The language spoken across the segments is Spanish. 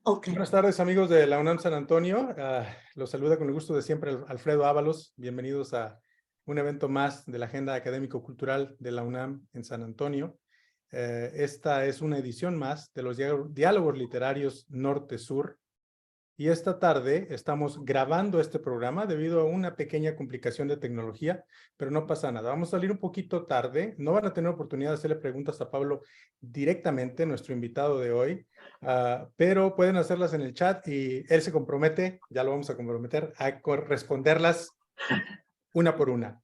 Okay. Buenas tardes, amigos de la UNAM San Antonio. Los saluda con el gusto de siempre Alfredo Ábalos. Bienvenidos a un evento más de la Agenda Académico-Cultural de la UNAM en San Antonio. Esta es una edición más de los diálogos literarios Norte-Sur. Y esta tarde estamos grabando este programa debido a una pequeña complicación de tecnología, pero no pasa nada. Vamos a salir un poquito tarde. No van a tener oportunidad de hacerle preguntas a Pablo directamente, nuestro invitado de hoy, pero pueden hacerlas en el chat y él se compromete, ya lo vamos a comprometer, a responderlas una por una.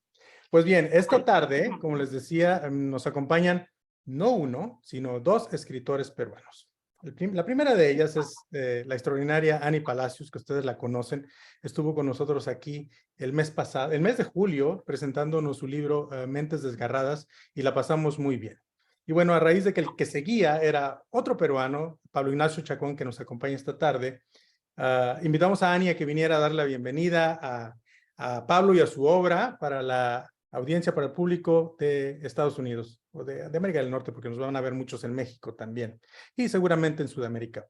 Pues bien, esta tarde, como les decía, nos acompañan no uno, sino dos escritores peruanos. La primera de ellas es la extraordinaria Annie Palacios, que ustedes la conocen. Estuvo con nosotros aquí el mes pasado, el mes de julio, presentándonos su libro Mentes Desgarradas, y la pasamos muy bien. Y bueno, a raíz de que el que seguía era otro peruano, Pablo Ignacio Chacón, que nos acompaña esta tarde, invitamos a Annie a que viniera a dar la bienvenida a Pablo y a su obra para la audiencia, para el público de Estados Unidos o de América del Norte, porque nos van a ver muchos en México también y seguramente en Sudamérica.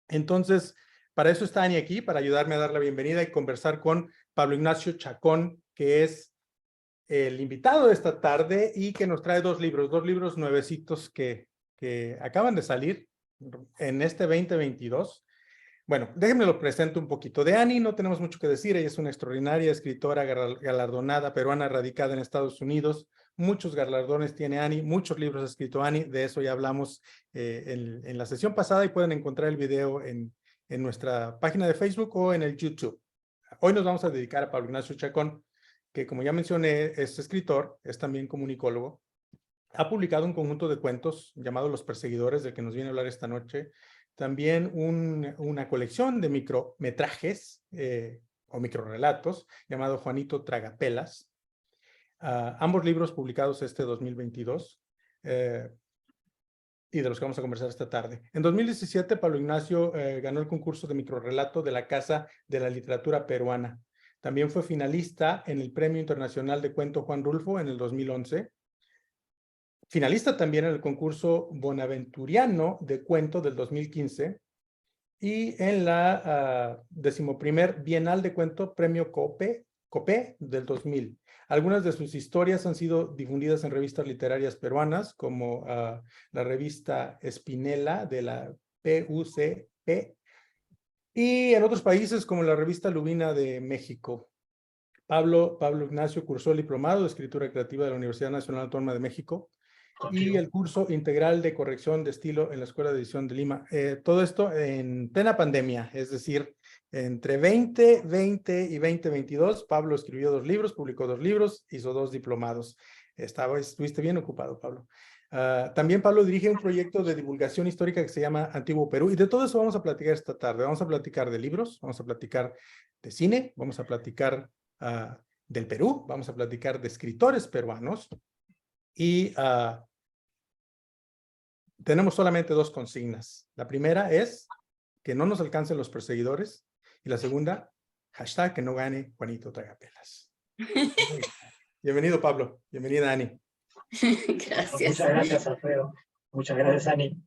Entonces, para eso está Annie aquí, para ayudarme a dar la bienvenida y conversar con Pablo Ignacio Chacón, que es el invitado de esta tarde y que nos trae dos libros nuevecitos que acaban de salir en este 2022. Bueno, déjenme lo presento un poquito. De Annie no tenemos mucho que decir. Ella es una extraordinaria escritora galardonada peruana radicada en Estados Unidos. Muchos galardones tiene Annie, muchos libros ha escrito Annie. De eso ya hablamos en la sesión pasada y pueden encontrar el video en nuestra página de Facebook o en el YouTube. Hoy nos vamos a dedicar a Pablo Ignacio Chacón, que como ya mencioné es escritor, es también comunicólogo. Ha publicado un conjunto de cuentos llamado Los Perseguidores, del que nos viene a hablar esta noche. También una colección de micrometrajes o microrelatos llamado Juanito Tragapelas. Ambos libros publicados este 2022 y de los que vamos a conversar esta tarde. En 2017, Pablo Ignacio ganó el concurso de microrelato de la Casa de la Literatura Peruana. También fue finalista en el Premio Internacional de Cuento Juan Rulfo en el 2011. Finalista también en el concurso Bonaventuriano de Cuento del 2015 y en la 11ª Bienal de Cuento Premio COPE del 2000. Algunas de sus historias han sido difundidas en revistas literarias peruanas como la revista Espinela de la PUCP y en otros países como la revista Lubina de México. Pablo Ignacio cursó el diplomado de escritura creativa de la Universidad Nacional Autónoma de México y el curso integral de corrección de estilo en la Escuela de Edición de Lima. Todo esto en plena pandemia, es decir, entre 2020 y 2022, Pablo escribió 2 libros, publicó 2 libros, hizo 2 diplomados. Estuviste bien ocupado, Pablo. También Pablo dirige un proyecto de divulgación histórica que se llama Antiguo Perú, y de todo eso vamos a platicar esta tarde. Vamos a platicar de libros, vamos a platicar de cine, vamos a platicar del Perú, vamos a platicar de escritores peruanos, y tenemos solamente 2 consignas. La primera es que no nos alcancen los perseguidores, y la segunda, hashtag que no gane Juanito Tragapelas. Bienvenido, Pablo. Bienvenida, Annie. Gracias. Muchas gracias, Alfredo. Muchas gracias, Annie.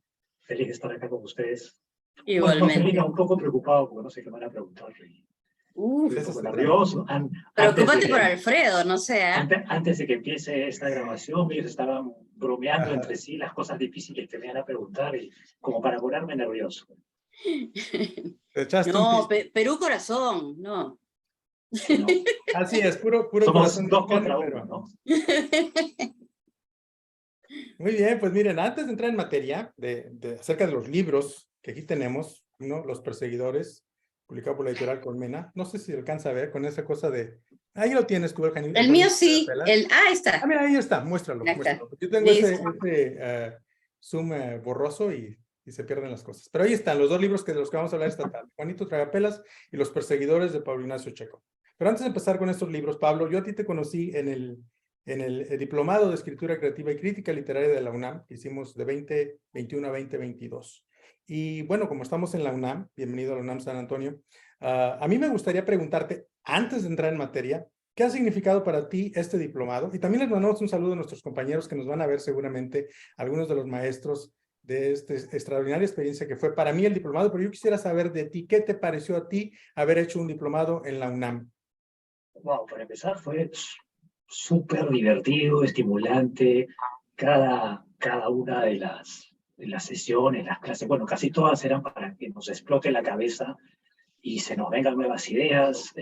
Feliz de estar acá con ustedes. Igualmente. Bueno, feliz, un poco preocupado porque no sé qué me van a preguntar. Un poco nervioso. Preocúpate por Alfredo, no sé. Antes de que empiece esta grabación, ellos estaban bromeando entre sí las cosas difíciles que me van a preguntar, y como para ponerme nervioso. No, Perú corazón, no. Sí, no. Así es, puro Somos corazón 2 contra mexicano, 1, ¿no? Muy bien, pues miren, antes de entrar en materia acerca de los libros que aquí tenemos, ¿no? Los Perseguidores, publicado por la editorial Colmena. No sé si alcanza a ver con esa cosa de... Ahí lo tienes, tú, el mío sí. Ahí está. Mira, ahí está, muéstralo. Muéstralo. Yo tengo ese zoom borroso y se pierden las cosas. Pero ahí están los 2 libros de los que vamos a hablar esta tarde. Juanito Tragapelas y Los Perseguidores de Pablo Ignacio Chacón. Pero antes de empezar con estos libros, Pablo, yo a ti te conocí en el diplomado de escritura creativa y crítica literaria de la UNAM, que hicimos de 2021 a 2022. Y bueno, como estamos en la UNAM, bienvenido a la UNAM San Antonio, a mí me gustaría preguntarte, antes de entrar en materia, ¿qué ha significado para ti este diplomado? Y también les mandamos un saludo a nuestros compañeros que nos van a ver seguramente, algunos de los maestros de esta extraordinaria experiencia que fue para mí el diplomado, pero yo quisiera saber de ti, ¿qué te pareció a ti haber hecho un diplomado en la UNAM? Wow, para empezar fue súper divertido, estimulante. Cada una de las sesiones, las clases, bueno, casi todas eran para que nos explote la cabeza y se nos vengan nuevas ideas.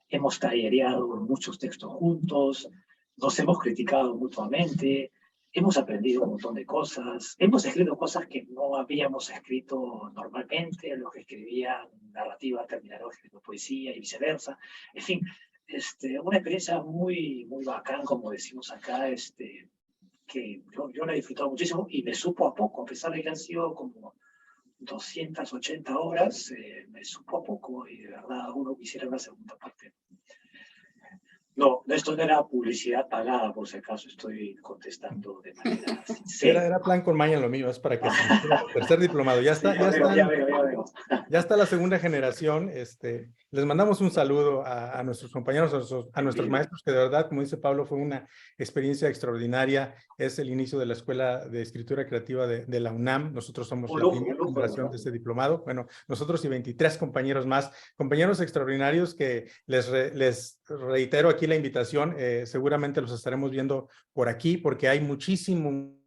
Hemos tallereado muchos textos juntos, nos hemos criticado mutuamente, hemos aprendido un montón de cosas, hemos escrito cosas que no habíamos escrito normalmente, los que escribían narrativa terminaron escribiendo poesía y viceversa. En fin, una experiencia muy, muy bacán, como decimos acá, que yo la he disfrutado muchísimo y me supo a poco, a pesar de que han sido como 280 horas, me supo a poco y de verdad uno quisiera una segunda parte. No, esto no era publicidad pagada, por si acaso estoy contestando de manera sincera. Era plan con maña lo mío, es para que se el tercer diplomado. Ya está, Sí, ya veo. Ya está la segunda generación. Les mandamos un saludo a nuestros compañeros, a nuestros maestros, que de verdad, como dice Pablo, fue una experiencia extraordinaria. Es el inicio de la Escuela de Escritura Creativa de la UNAM. Nosotros somos la primera generación de este diplomado. Bueno, nosotros y 23 compañeros más, compañeros extraordinarios que les reitero aquí la invitación. Seguramente los estaremos viendo por aquí porque hay muchísimo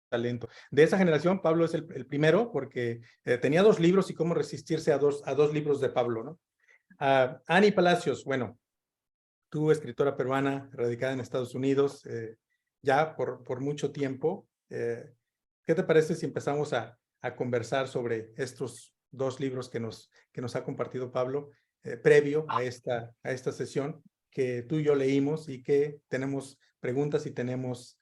talento. De esa generación, Pablo es el primero porque tenía 2 libros y cómo resistirse a dos libros de Pablo, ¿no? Ani Palacios, bueno, tú, escritora peruana, radicada en Estados Unidos, ya por mucho tiempo. ¿Qué te parece si empezamos a conversar sobre estos 2 libros que nos ha compartido Pablo previo a esta sesión que tú y yo leímos y que tenemos preguntas y tenemos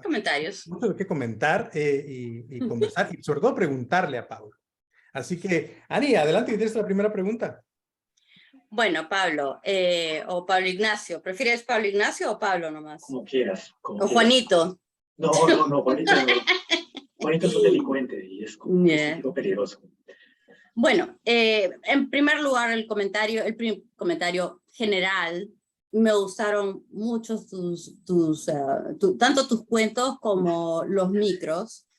comentarios. mucho de qué comentar y conversar y sobre todo preguntarle a Pablo. Así que, Ani, adelante y tienes la primera pregunta. Bueno, Pablo, o Pablo Ignacio. ¿Prefieres Pablo Ignacio o Pablo nomás? Como quieras. O Juanito. No, Juanito no. Juanito es un delincuente y es un tipo peligroso. Bueno, en primer lugar, el comentario general. Me gustaron mucho tanto tus cuentos como los micros.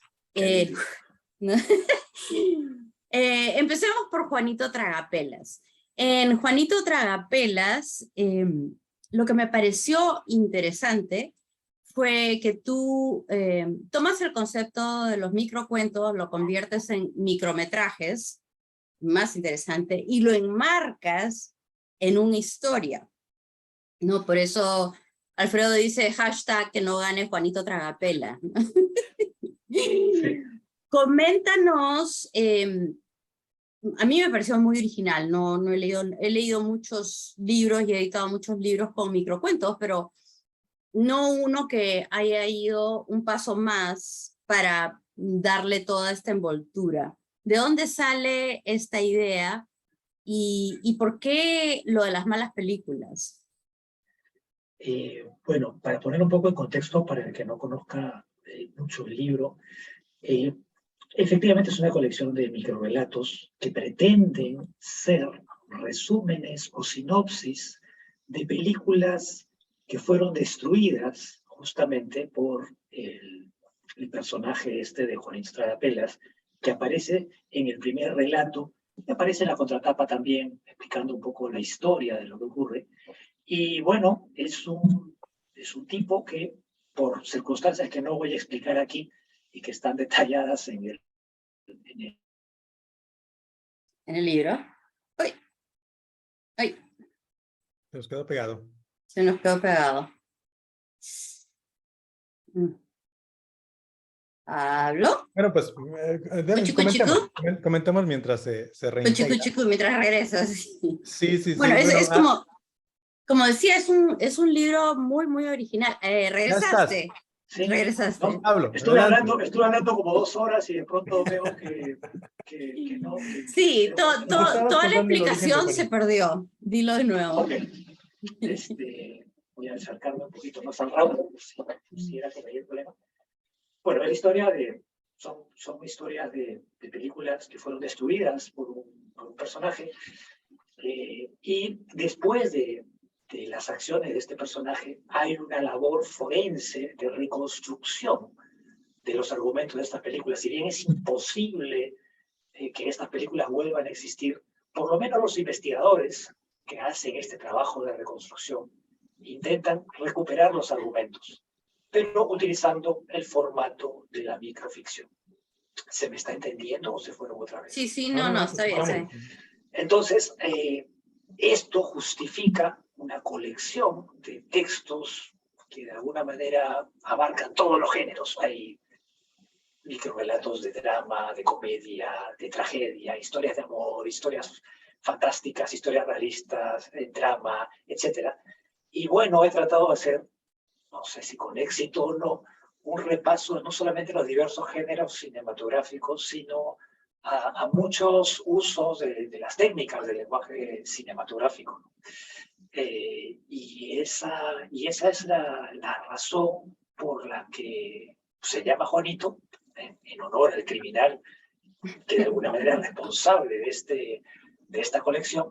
Empecemos por Juanito Tragapelas. En Juanito Tragapelas, lo que me pareció interesante fue que tú tomas el concepto de los microcuentos, lo conviertes en micrometrajes, más interesante, y lo enmarcas en una historia. No, por eso Alfredo dice hashtag que no gane Juanito Tragapela. Sí. Coméntanos, a mí me pareció muy original, no he leído muchos libros y he editado muchos libros con microcuentos, pero no uno que haya ido un paso más para darle toda esta envoltura. ¿De dónde sale esta idea y por qué lo de las malas películas? Bueno, para poner un poco en contexto, para el que no conozca mucho el libro, efectivamente es una colección de microrelatos que pretenden ser resúmenes o sinopsis de películas que fueron destruidas justamente por el personaje de Juanito Tragapelas, que aparece en el primer relato, y aparece en la contratapa también, explicando un poco la historia de lo que ocurre. Y bueno, es un tipo que, por circunstancias que no voy a explicar aquí y que están detalladas en el libro. ¡Uy! ¡Ay! Se nos quedó pegado. Se nos quedó pegado. ¿Hablo? Bueno, pues comentemos mientras se reintegra. Mientras regresas. Sí. Bueno, es como decía, es un libro muy, muy original. ¿Regresaste? Sí, regresaste. No, Pablo, estuve hablando como 2 horas y de pronto veo que no. Sí, toda la explicación se perdió. Dilo de nuevo. Okay. Voy a acercarme un poquito más al round, si era que no hay el problema. Bueno, la historia son historias de películas que fueron destruidas por un personaje y después de las acciones de este personaje hay una labor forense de reconstrucción de los argumentos de estas películas. Si bien es imposible que estas películas vuelvan a existir, por lo menos los investigadores que hacen este trabajo de reconstrucción intentan recuperar los argumentos, pero utilizando el formato de la microficción. ¿Se me está entendiendo o se fueron otra vez? Sí, sí, no, está bien, está bien. Entonces, esto justifica una colección de textos que de alguna manera abarcan todos los géneros. Hay microrelatos de drama, de comedia, de tragedia, historias de amor, historias fantásticas, historias realistas, drama, etc. Y bueno, he tratado de hacer, no sé si con éxito o no, un repaso no solamente de los diversos géneros cinematográficos, sino a muchos usos de las técnicas del lenguaje cinematográfico. Y esa es la razón por la que se llama Juanito, en honor al criminal que de alguna manera es responsable de esta colección,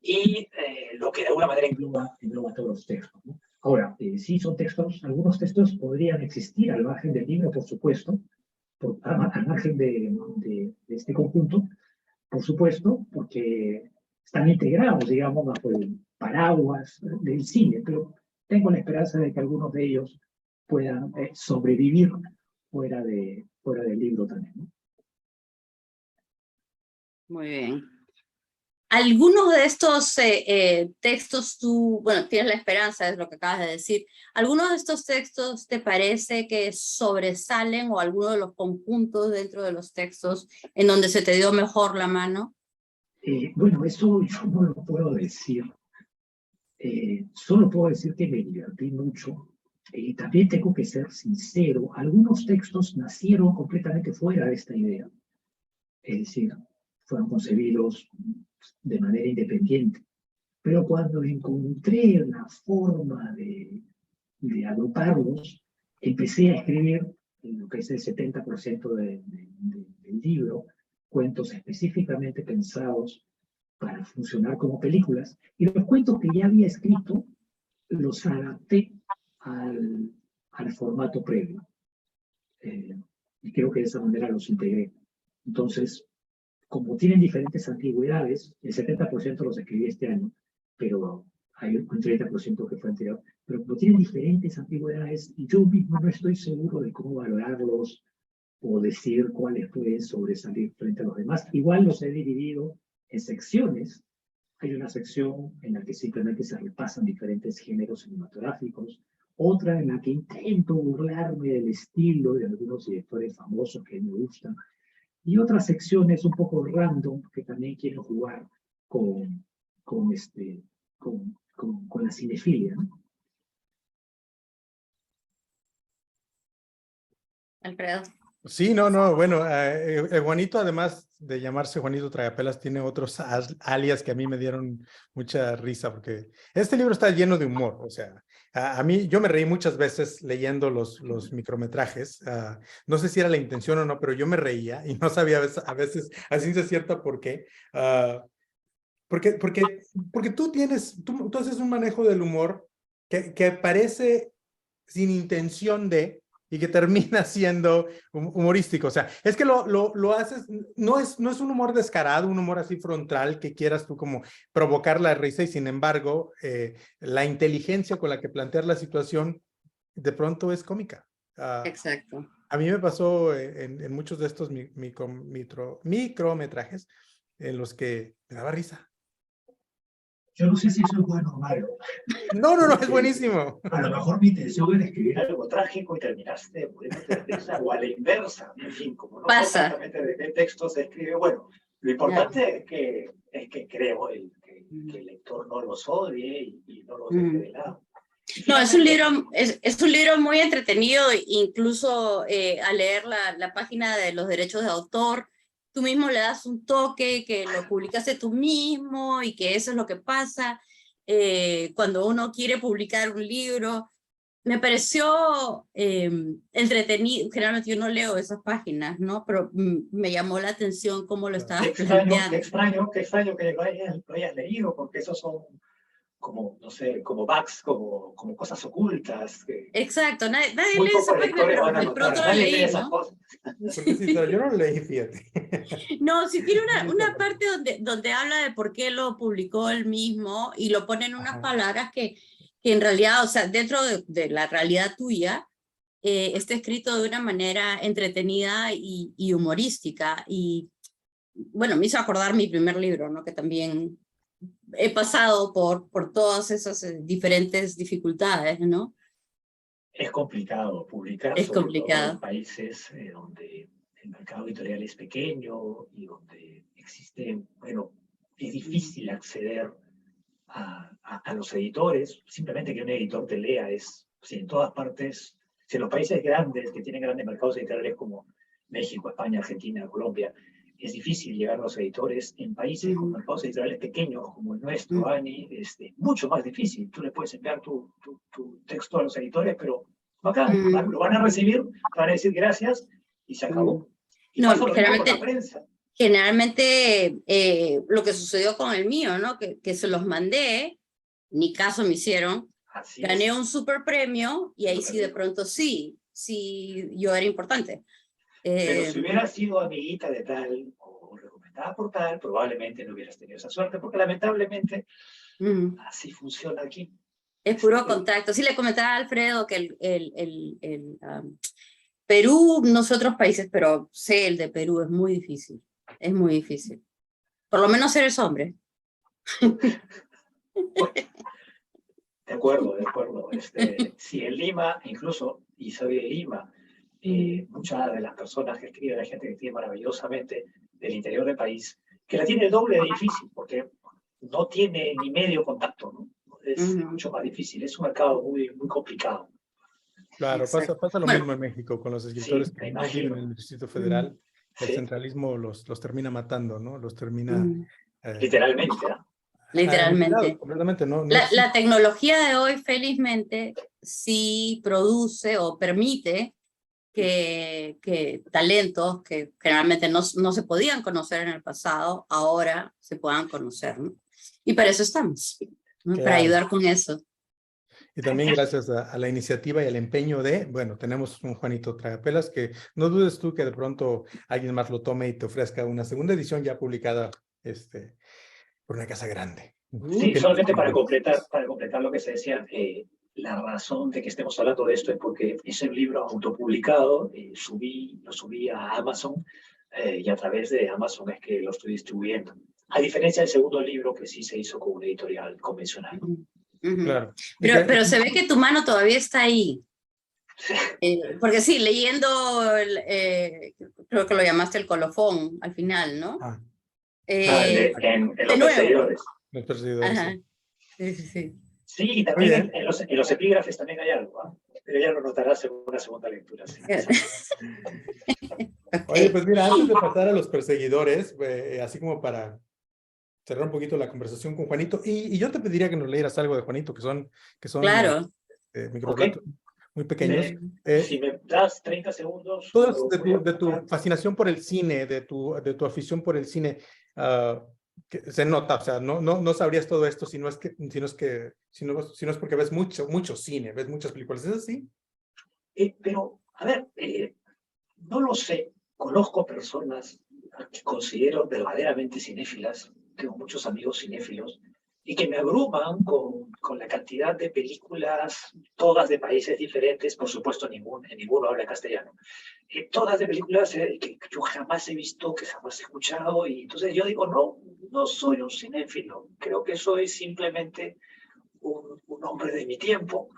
y lo que de alguna manera engloba todos los textos, ¿no? Ahora, sí son textos, algunos textos podrían existir al margen del libro, por supuesto, al margen de este conjunto, por supuesto, porque están integrados, digamos, bajo el paraguas del cine, pero tengo la esperanza de que algunos de ellos puedan sobrevivir fuera del libro también, ¿no? Muy bien. Algunos de estos textos tú, bueno, tienes la esperanza, es lo que acabas de decir. ¿Algunos de estos textos te parece que sobresalen o alguno de los conjuntos dentro de los textos en donde se te dio mejor la mano? Bueno, eso yo no lo puedo decir. Solo puedo decir que me divertí mucho. También tengo que ser sincero. Algunos textos nacieron completamente fuera de esta idea. Es decir, fueron concebidos de manera independiente. Pero cuando encontré la forma de agruparlos, empecé a escribir en lo que es el 70% del libro, cuentos específicamente pensados para funcionar como películas, y los cuentos que ya había escrito los adapté al formato previo. Y creo que de esa manera los integré. Entonces, como tienen diferentes antigüedades, el 70% los escribí este año, pero hay un 30% que fue anterior, pero como tienen diferentes antigüedades, yo mismo no estoy seguro de cómo valorarlos o decir cuáles pueden sobresalir frente a los demás. Igual los he dividido en secciones. Hay una sección en la que simplemente se repasan diferentes géneros cinematográficos, otra en la que intento burlarme del estilo de algunos directores famosos que me gustan, y otras secciones un poco random que también quiero jugar con la cinefilia, ¿no? Alfredo. Sí, no, bueno, Juanito, además de llamarse Juanito Tragapelas, tiene otros alias que a mí me dieron mucha risa, porque este libro está lleno de humor. O sea, a mí, yo me reí muchas veces leyendo los micrometrajes. No sé si era la intención o no, pero yo me reía y no sabía a veces a ciencia cierta por qué. Porque tú haces un manejo del humor que parece sin intención de, y que termina siendo humorístico. O sea, es que lo haces, no es un humor descarado, un humor así frontal que quieras tú como provocar la risa, y sin embargo, la inteligencia con la que plantear la situación de pronto es cómica. Exacto. A mí me pasó en muchos de estos micrometrajes en los que me daba risa. Yo no sé si eso es bueno o malo. No, es buenísimo. A lo mejor mi intención era escribir algo trágico y terminaste muriéndote de risa, o a la inversa. En fin, como no sé exactamente de qué texto se escribe. Bueno, lo importante es que creo que el lector no los odie y no los deje de lado. No, es un libro muy entretenido, incluso al leer la página de los derechos de autor, tú mismo le das un toque, que lo publicaste tú mismo y que eso es lo que pasa cuando uno quiere publicar un libro. Me pareció entretenido. Generalmente yo no leo esas páginas, ¿no? Pero me llamó la atención cómo lo estabas planteando. Qué extraño que lo hayas leído, porque esos son no sé, como bugs, como cosas ocultas. Exacto, nadie Muy lee esa pocos página, lectores pero van a de notar, pronto lo nadie lee leí, esas ¿no? cosas. Porque sí, pero yo no lo leí, fíjate. No, sí tiene una parte donde habla de por qué lo publicó él mismo y lo pone en unas Ajá. palabras que en realidad, o sea, dentro de la realidad tuya, está escrito de una manera entretenida y humorística. Y bueno, me hizo acordar mi primer libro, ¿no? Que también he pasado por todas esas diferentes dificultades, ¿no? Es complicado publicar, Es sobre todo en complicado. países donde el mercado editorial es pequeño y donde existe, bueno, es difícil acceder a los editores. Simplemente que un editor te lea es, si en todas partes, si en los países grandes que tienen grandes mercados editoriales como México, España, Argentina, Colombia, es difícil llegar a los editores. En países con mercados editoriales pequeños como el nuestro, Ani, es mucho más difícil. Tú le puedes enviar tu texto a los editores, pero acá lo van a recibir, van a decir gracias y se acabó. Y No, pasa lo mismo con la prensa. Generalmente lo que sucedió con el mío, ¿no? Que se los mandé, ni caso me hicieron, Así gané es. un super premio y ahí Super sí de rico. pronto sí yo era importante. Pero si hubieras sido amiguita de tal o recomendada por tal, probablemente no hubieras tenido esa suerte, porque lamentablemente así funciona aquí. Es puro contacto. Sí, le comentaba a Alfredo que Perú, no sé otros países, pero sé el de Perú, es muy difícil. Es muy difícil. Por lo menos eres hombre. Bueno, de acuerdo, de acuerdo. Si en Lima, incluso, y soy de Lima, muchas de las personas que escriben, hay gente que escribe maravillosamente del interior del país, que la tiene el doble de difícil, porque no tiene ni medio contacto, ¿no? Es mucho más difícil, es un mercado muy, muy complicado. Claro, pasa lo mismo en México con los escritores Sí, que me no viven imagino. en el Distrito Federal. El Sí, centralismo los termina matando, ¿no? Los termina literalmente, ¿eh? Literalmente. completamente, no La existe. tecnología de hoy, felizmente, sí produce o permite que talentos que generalmente no se podían conocer en el pasado, ahora se puedan conocer, ¿no? Y para eso estamos, ¿no? Para Claro. ayudar con eso. Y también gracias a la iniciativa y al empeño bueno, tenemos un Juanito Tragapelas que no dudes tú que de pronto alguien más lo tome y te ofrezca una segunda edición ya publicada por una casa grande. Sí, solamente para completar lo que se decía, la razón de que estemos hablando de esto es porque es un libro autopublicado, lo subí a Amazon y a través de Amazon es que lo estoy distribuyendo. A diferencia del segundo libro que sí se hizo con una editorial convencional. Claro. Pero se ve que tu mano todavía está ahí. Porque sí, leyendo, creo que lo llamaste el colofón al final, ¿no? En De los nuevo. perseguidores. Los perseguidores. Ajá. Sí, sí, sí. Sí, y también en los epígrafes también hay algo, ¿eh? Pero ya lo notarás en una segunda lectura. Sí. Oye, pues mira, antes de pasar a los perseguidores, así como para cerrar un poquito la conversación con Juanito, y yo te pediría que nos leyeras algo de Juanito, que son Claro. microrelatos muy pequeños. Si me das 30 segundos. Todo de tu fascinación por el cine, de tu afición por el cine, que se nota, o sea, no sabrías todo esto si no es porque ves mucho cine, ves muchas películas, ¿es así? Pero, a ver, no lo sé. Conozco personas que considero verdaderamente cinéfilas, tengo muchos amigos cinéfilos, y que me abruman con la cantidad de películas, todas de países diferentes, por supuesto en ninguno habla castellano, todas de películas que yo jamás he visto, que jamás he escuchado, y entonces yo digo, no soy un cinéfilo, creo que soy simplemente un hombre de mi tiempo,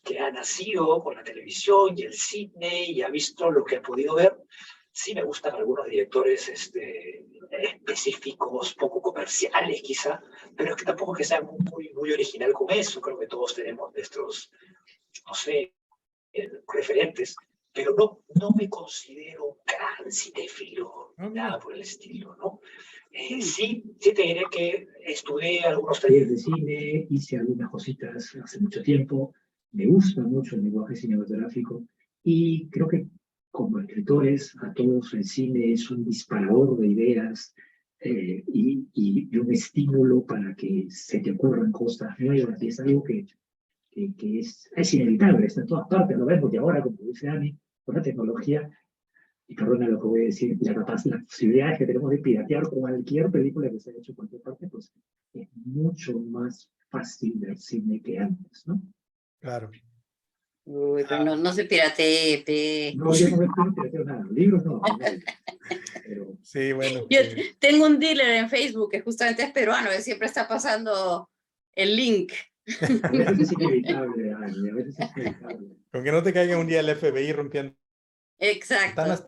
que ha nacido con la televisión y el cine y ha visto lo que ha podido ver. Sí me gustan algunos directores específicos, poco comerciales quizá, pero es que tampoco es que sea muy original con eso. Creo que todos tenemos nuestros, no sé, referentes, pero no me considero un gran cinéfilo, nada por el estilo, ¿no? Sí te diré que estudié algunos talleres de cine, hice algunas cositas hace mucho tiempo, me gusta mucho el lenguaje cinematográfico y creo que como escritores a todos el cine es un disparador de ideas, y un estímulo para que se te ocurran cosas nuevas. Y es algo que es inevitable, está en todas partes, lo vemos. Y ahora, como dice Ani, con la tecnología, y perdona lo que voy a decir, las posibilidades que tenemos de piratear cualquier película que se haya hecho en cualquier parte, pues es mucho más fácil ver cine que antes, ¿no? Claro. Uy, pero no se piratee, pe. No, yo no me estoy pirateando nada, libros no, pero Sí, bueno. Yo tengo un dealer en Facebook que justamente es peruano, que siempre está pasando el link. a veces es inevitable, Ani, a veces es inevitable. Con que no te caiga un día el FBI rompiendo Exacto. ventanas.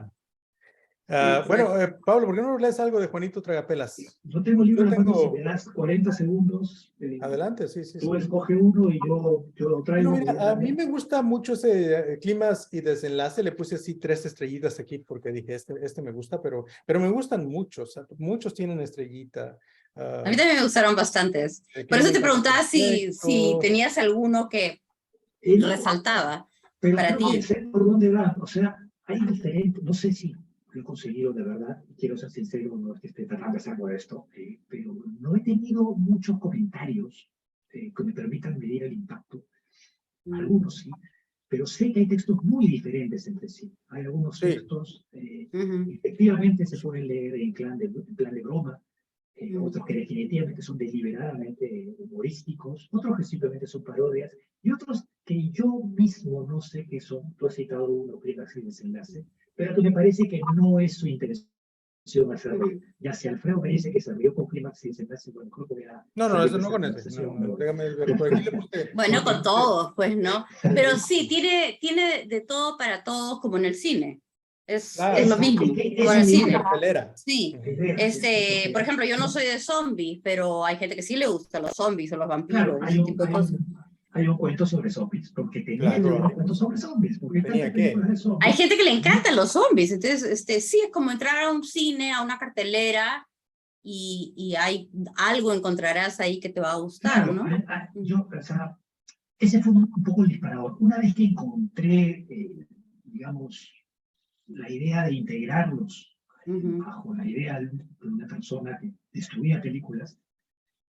Bueno, Pablo, ¿por qué no nos lees algo de Juanito Tragapelas? Yo tengo el libro Yo en la mano, si tengo- me das 40 segundos, Adelante, sí, sí. tú Sí. escoge uno y yo lo traigo. Bueno, mira, a mí me gusta mucho ese climas y desenlace. Le puse así 3 estrellitas aquí porque dije, este me gusta, pero me gustan muchos. O sea, muchos tienen estrellita. A mí también me gustaron bastantes. El Por eso crimen te casi preguntaba si perfecto. tenías alguno que No, resaltaba pero para creo que ti. sé por dónde va. O sea, hay diferentes, no sé si lo he conseguido de verdad, y quiero ser sincero, no es que esté tratando de hacerlo esto, pero no he tenido muchos comentarios que me permitan medir el impacto. Algunos sí, pero sé que hay textos muy diferentes entre sí. Hay algunos Sí. textos efectivamente se pueden leer en plan de broma, otros que definitivamente son deliberadamente humorísticos, otros que simplemente son parodias, y otros que yo mismo no sé qué son. Tú has citado uno, Clímax y Desenlace, pero que me parece que no es su intención hacerlo. Ya si Alfredo me dice que se rió con Clímax y Desenlace, bueno, creo que era... No, eso no con ese. No, déjame ver. Por aquí le puse. Bueno, con todos, pues, ¿no? Pero sí, tiene de todo para todos, como en el cine. Es lo mismo, como en el cine. Cartelera. Sí, por ejemplo, yo no soy de zombies, pero hay gente que sí le gusta los zombies o los vampiros, Claro, ese tipo de cosas. hay un cuento sobre zombies, porque tenía Claro. que haber un cuento sobre zombies, porque hay Tenía tantas que. películas de zombies. Hay gente que le encantan los zombies, entonces sí, es como entrar a un cine, a una cartelera, y hay algo encontrarás ahí que te va a gustar, Claro, ¿no? yo, o sea, ese fue un poco el disparador. Una vez que encontré, digamos, la idea de integrarlos bajo la idea de una persona que destruía películas,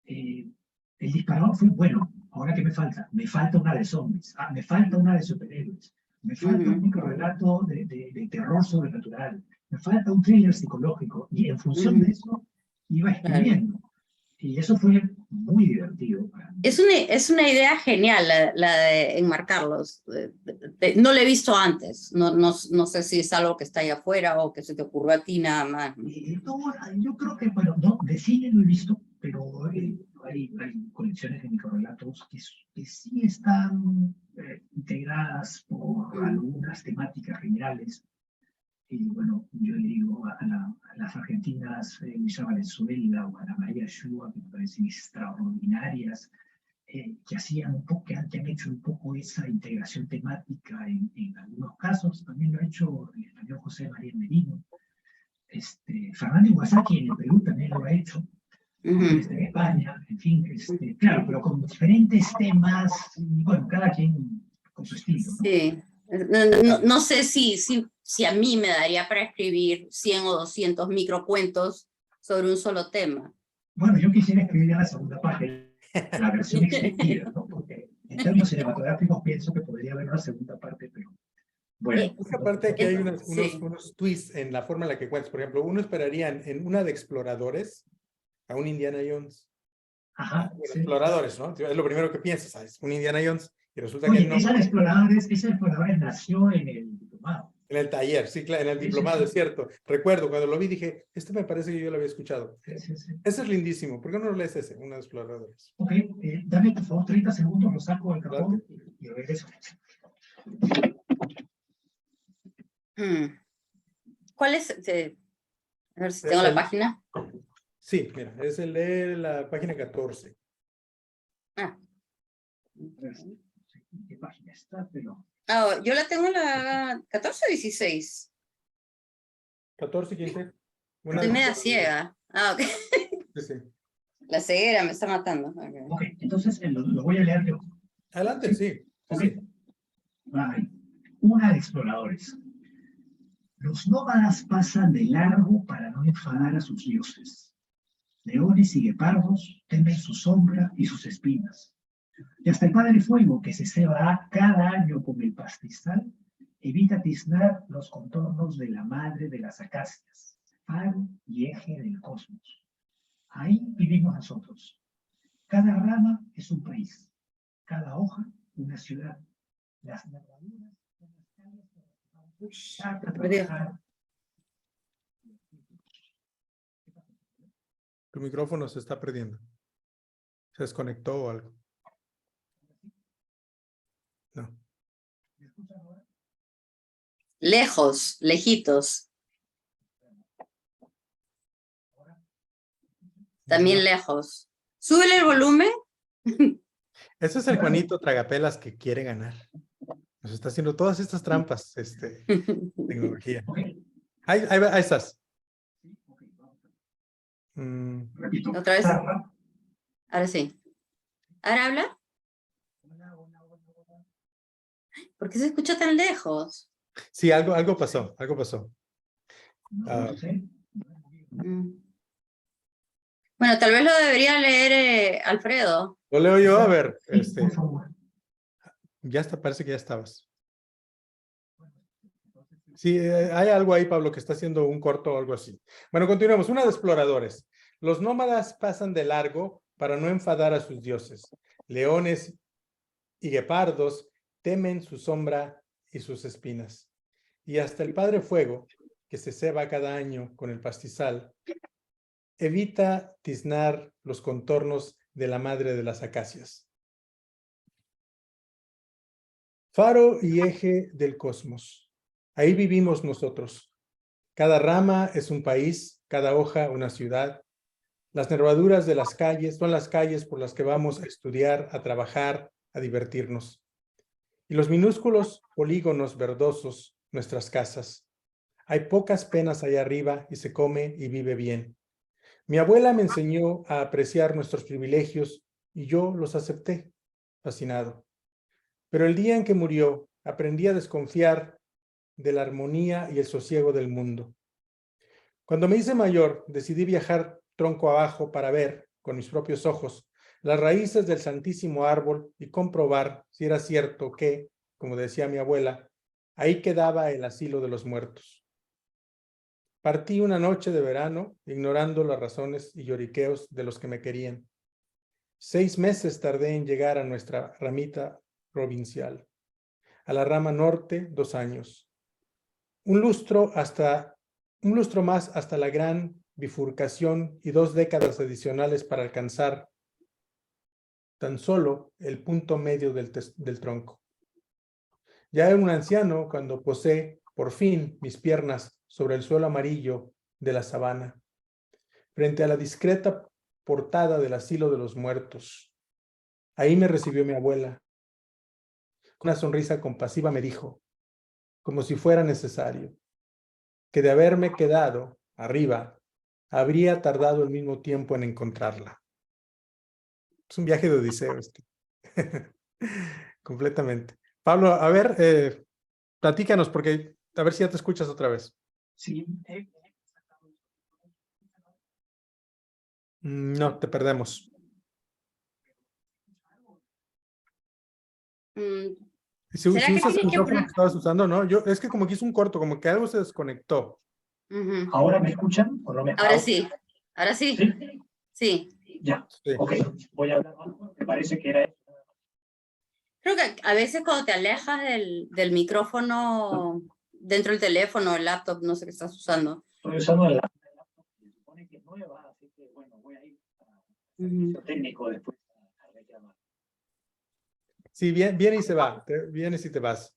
el disparador fue, bueno, ¿ahora qué me falta? Me falta una de zombies, me falta una de superhéroes, me falta un microrelato de terror sobrenatural, me falta un thriller psicológico, y en función de eso iba escribiendo. Y eso fue muy divertido para mí. Es una idea genial la de enmarcarlos. No lo he visto antes. No sé si es algo que está allá afuera o que se te ocurrió a ti nada más. No, yo creo que, bueno, no, de cine no he visto, pero hay colecciones de microrelatos que sí están integradas por algunas temáticas generales. Y bueno, yo le digo a las argentinas Luisa Valenzuela o a la María Shua, que me parecen extraordinarias, que hacían un poco, que han hecho un poco esa integración temática en algunos casos. También lo ha hecho el español José María Merino. Fernando Iwasaki en el Perú también lo ha hecho. En España, en fin, claro, pero con diferentes temas, y bueno, cada quien con su estilo, ¿no? Sí. No sé si a mí me daría para escribir 100 o 200 microcuentos sobre un solo tema. Bueno, yo quisiera escribir ya la segunda parte, la versión extendida, ¿no? Porque en términos cinematográficos pienso que podría haber una segunda parte, pero bueno. Aparte aquí hay Sí. unos twists en la forma en la que cuentas. Por ejemplo, uno esperaría en una de exploradores a un Indiana Jones. Ajá, Bueno, sí. exploradores, ¿no? Es lo primero que piensas, ¿sabes? Un Indiana Jones, y resulta Oye, que no. esa de exploradores nació en el diplomado. En el taller, sí, claro, en el diplomado, es cierto. Recuerdo, cuando lo vi dije, me parece que yo lo había escuchado. Sí. Ese es lindísimo. ¿Por qué no lo lees ese? Uno de exploradores. Ok, dame por favor 30 segundos, lo saco del cajón y regreso. ¿Cuál es? A ver si tengo la página. Sí, mira, es el de la página 14. ¿Qué página está? Pero... yo la tengo en la 14 o 16. 14, 15. Estoy media ciega. Ok. Sí. La ceguera me está matando. Ok, entonces lo voy a leer yo. Adelante, sí. Okay. Una de exploradores. Los nómadas pasan de largo para no enfadar a sus dioses. Leones y guepardos temen su sombra y sus espinas. Y hasta el Padre Fuego, que se ceba cada año con el pastizal, evita tiznar los contornos de la madre de las acacias, faro y eje del cosmos. Ahí vivimos nosotros. Cada rama es un país, cada hoja una ciudad. Las nervaduras son las calles para trabajar. Tu micrófono se está perdiendo. ¿Se desconectó o algo? No. Lejos, lejitos. También lejos. Súbele el volumen. Ese es el Juanito Tragapelas que quiere ganar. Nos está haciendo todas estas trampas, tecnología. Ahí estás. Repito. Otra vez. Ahora sí. ¿Ahora habla? ¿Por qué se escucha tan lejos? Sí, algo pasó, No sé. Bueno, tal vez lo debería leer Alfredo. Lo leo yo, a ver. Sí, por favor. Ya está, parece que ya estabas. Sí, hay algo ahí, Pablo, que está haciendo un corto o algo así. Bueno, continuemos. Una de exploradores. Los nómadas pasan de largo para no enfadar a sus dioses. Leones y guepardos temen su sombra y sus espinas. Y hasta el Padre Fuego, que se ceba cada año con el pastizal, evita tiznar los contornos de la madre de las acacias. Faro y eje del cosmos. Ahí vivimos nosotros. Cada rama es un país, cada hoja una ciudad. Las nervaduras de las calles son las calles por las que vamos a estudiar, a trabajar, a divertirnos. Y los minúsculos polígonos verdosos, nuestras casas. Hay pocas penas allá arriba y se come y vive bien. Mi abuela me enseñó a apreciar nuestros privilegios y yo los acepté, fascinado. Pero el día en que murió, aprendí a desconfiar de la armonía y el sosiego del mundo. Cuando me hice mayor, decidí viajar tronco abajo para ver, con mis propios ojos, las raíces del santísimo árbol y comprobar si era cierto que, como decía mi abuela, ahí quedaba el asilo de los muertos. Partí una noche de verano, ignorando las razones y lloriqueos de los que me querían. 6 meses tardé en llegar a nuestra ramita provincial. A la rama norte, 2 años. Un lustro más hasta la gran bifurcación y 2 décadas adicionales para alcanzar tan solo el punto medio del tronco. Ya era un anciano cuando posé, por fin, mis piernas sobre el suelo amarillo de la sabana, frente a la discreta portada del asilo de los muertos. Ahí me recibió mi abuela. Con una sonrisa compasiva me dijo, como si fuera necesario, que de haberme quedado arriba, habría tardado el mismo tiempo en encontrarla. Es un viaje de Odiseo completamente. Pablo, a ver, platícanos, porque a ver si ya te escuchas otra vez. Sí. No, te perdemos. Si ¿Será que usas el tienes que micrófono que estabas usando, ¿no? Es que como que hizo un corto, como que algo se desconectó. ¿Ahora me escuchan o no me escuchan? Ahora sí, ahora sí. ¿Sí? Sí. Ya, Sí. ok. Voy a hablar más. Me parece que era eso. Creo que a veces cuando te alejas del micrófono dentro del teléfono, el laptop, no sé qué estás usando. Estoy usando la laptop, se supone que es nueva, así que bueno, voy a ir a servicio técnico después a reclamar. Sí, viene y se va, vienes y te vas.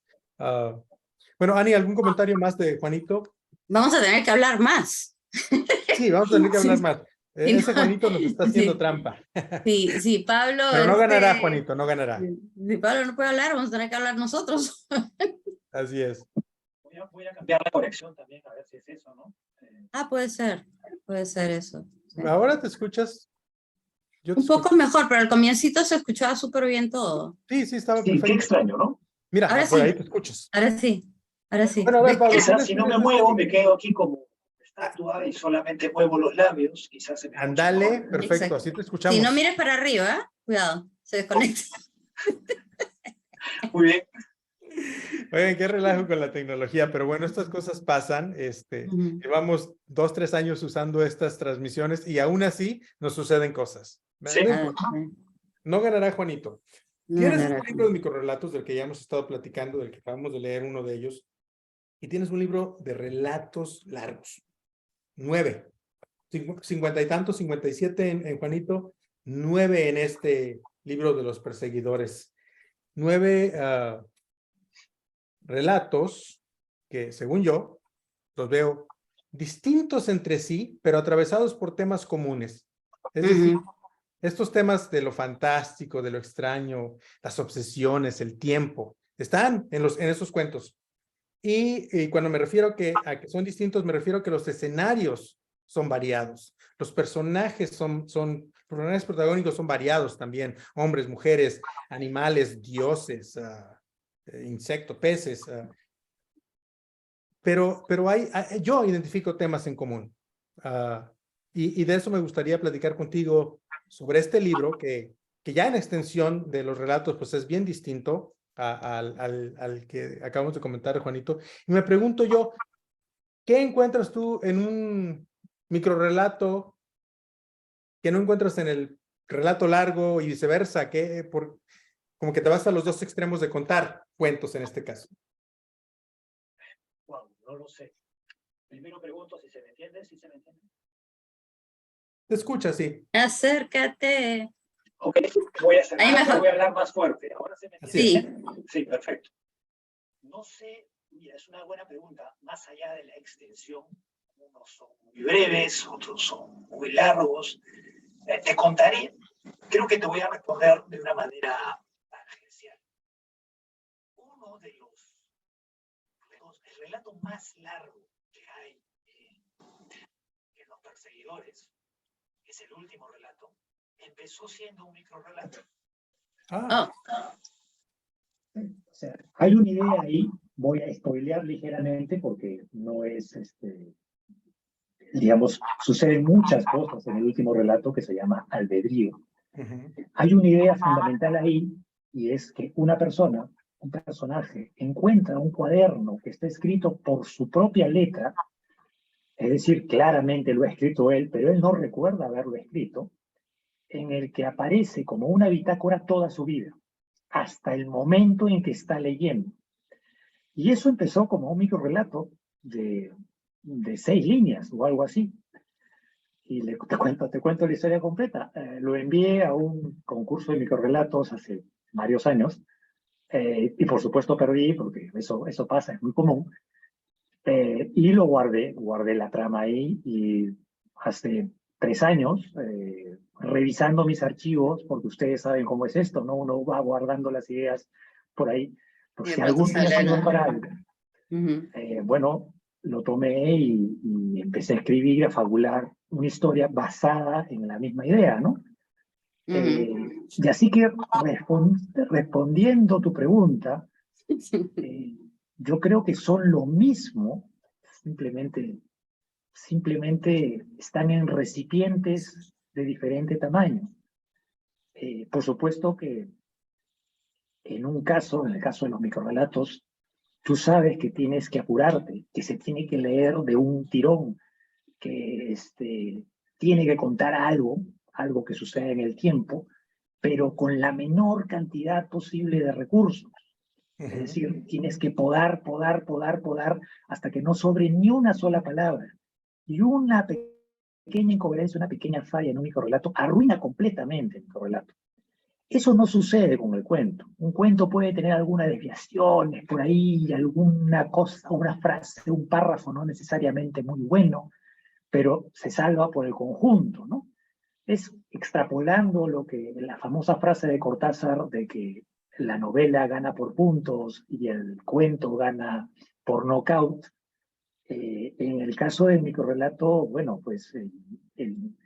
Bueno, Ani, ¿algún comentario más de Juanito? Vamos a tener que hablar más. Sí, vamos a tener que hablar Sí. más. Sí, Ese no. Juanito nos está haciendo Sí. trampa. Sí, Pablo. Pero no ganará, Juanito, no ganará. Si Pablo no puede hablar, vamos a tener que hablar nosotros. Así es. Voy a cambiar la conexión también, a ver si es eso, ¿no? Puede ser eso. Sí. Ahora te escuchas. Yo te Un poco escucho. mejor, pero al comiencito se escuchaba súper bien todo. Sí, estaba Sí, perfecto. qué extraño, ¿no? Mira, Ahora por sí. ahí te escuchas. Ahora sí. Bueno, a ver, Pablo. Quizás si no me muevo, me quedo aquí como estatua y solamente muevo los labios, quizás se me escuche Ándale, mejor. perfecto, Exacto. así te escuchamos. Si no mires para arriba, cuidado, se desconecta. Muy bien. Oigan, qué relajo con la tecnología, pero bueno, estas cosas pasan. Ujú. Llevamos 2, 3 años usando estas transmisiones y aún así nos suceden cosas. Sí. No Ah, importa, sí. no ganará Juanito. No, Tienes no, este no. libro de microrelatos del que ya hemos estado platicando, del que acabamos de leer uno de ellos, y tienes un libro de relatos largos. 9. 50 y tantos, 57 en Juanito, 9 en este libro de los perseguidores. 9 relatos que, según yo, los veo distintos entre sí, pero atravesados por temas comunes. Es decir, Ujú. estos temas de lo fantástico, de lo extraño, las obsesiones, el tiempo, están en esos cuentos. Y cuando me refiero a que son distintos, me refiero a que los escenarios son variados. Los personajes personajes protagónicos son variados también. Hombres, mujeres, animales, dioses, insectos, peces. Pero yo identifico temas en común. Y de eso me gustaría platicar contigo sobre este libro que ya en extensión de los relatos pues es bien distinto al que acabamos de comentar, Juanito. Y me pregunto yo, ¿qué encuentras tú en un microrrelato que no encuentras en el relato largo y viceversa? Como que te vas a los dos extremos de contar cuentos en este caso. Wow, no lo sé. Primero pregunto si se me entiende, si se me entiende. Te escuchas, sí. Acércate. Ok, voy a Ahí acercarme, mejor. voy a hablar más fuerte. Ahora se me Así entiende. Sí. Sí, perfecto. No sé, mira, es una buena pregunta. Más allá de la extensión, unos son muy breves, otros son muy largos. Te contaré, creo que te voy a responder de una manera tangencial. Uno de el relato más largo que hay en Los Perseguidores, que es el último relato, empezó siendo un microrelato. Oh. O sea, hay una idea ahí, voy a spoilear ligeramente porque no es, digamos, suceden muchas cosas en el último relato que se llama albedrío. Hay una idea fundamental ahí y es que una persona, un personaje, encuentra un cuaderno que está escrito por su propia letra, es decir, claramente lo ha escrito él, pero él no recuerda haberlo escrito, en el que aparece como una bitácora toda su vida, hasta el momento en que está leyendo. Y eso empezó como un microrelato de 6 líneas o algo así. Y te cuento la historia completa. Lo envié a un concurso de microrelatos hace varios años y por supuesto perdí porque eso pasa, es muy común. Y lo guardé la trama ahí y hace 3 años, revisando mis archivos, porque ustedes saben cómo es esto, ¿no? Uno va guardando las ideas por ahí, por Y de si pronto algún día sale sirven algo. para algo. Bueno, lo tomé y empecé a escribir, a fabular una historia basada en la misma idea, ¿no? Y así que respondiendo tu pregunta, yo creo que son lo mismo, simplemente están en recipientes de diferente tamaño. Por supuesto que en el caso de los microrelatos, tú sabes que tienes que apurarte, que se tiene que leer de un tirón, que tiene que contar algo que sucede en el tiempo, pero con la menor cantidad posible de recursos. Es decir, tienes que podar hasta que no sobre ni una sola palabra. Y una pequeña incoherencia, una pequeña falla en un microrelato arruina completamente el microrelato. Eso no sucede con el cuento. Un cuento puede tener algunas desviaciones por ahí, alguna cosa, una frase, un párrafo no necesariamente muy bueno, pero se salva por el conjunto, ¿no? Es extrapolando la famosa frase de Cortázar de que la novela gana por puntos y el cuento gana por nocaut. En el caso del microrelato, bueno, pues el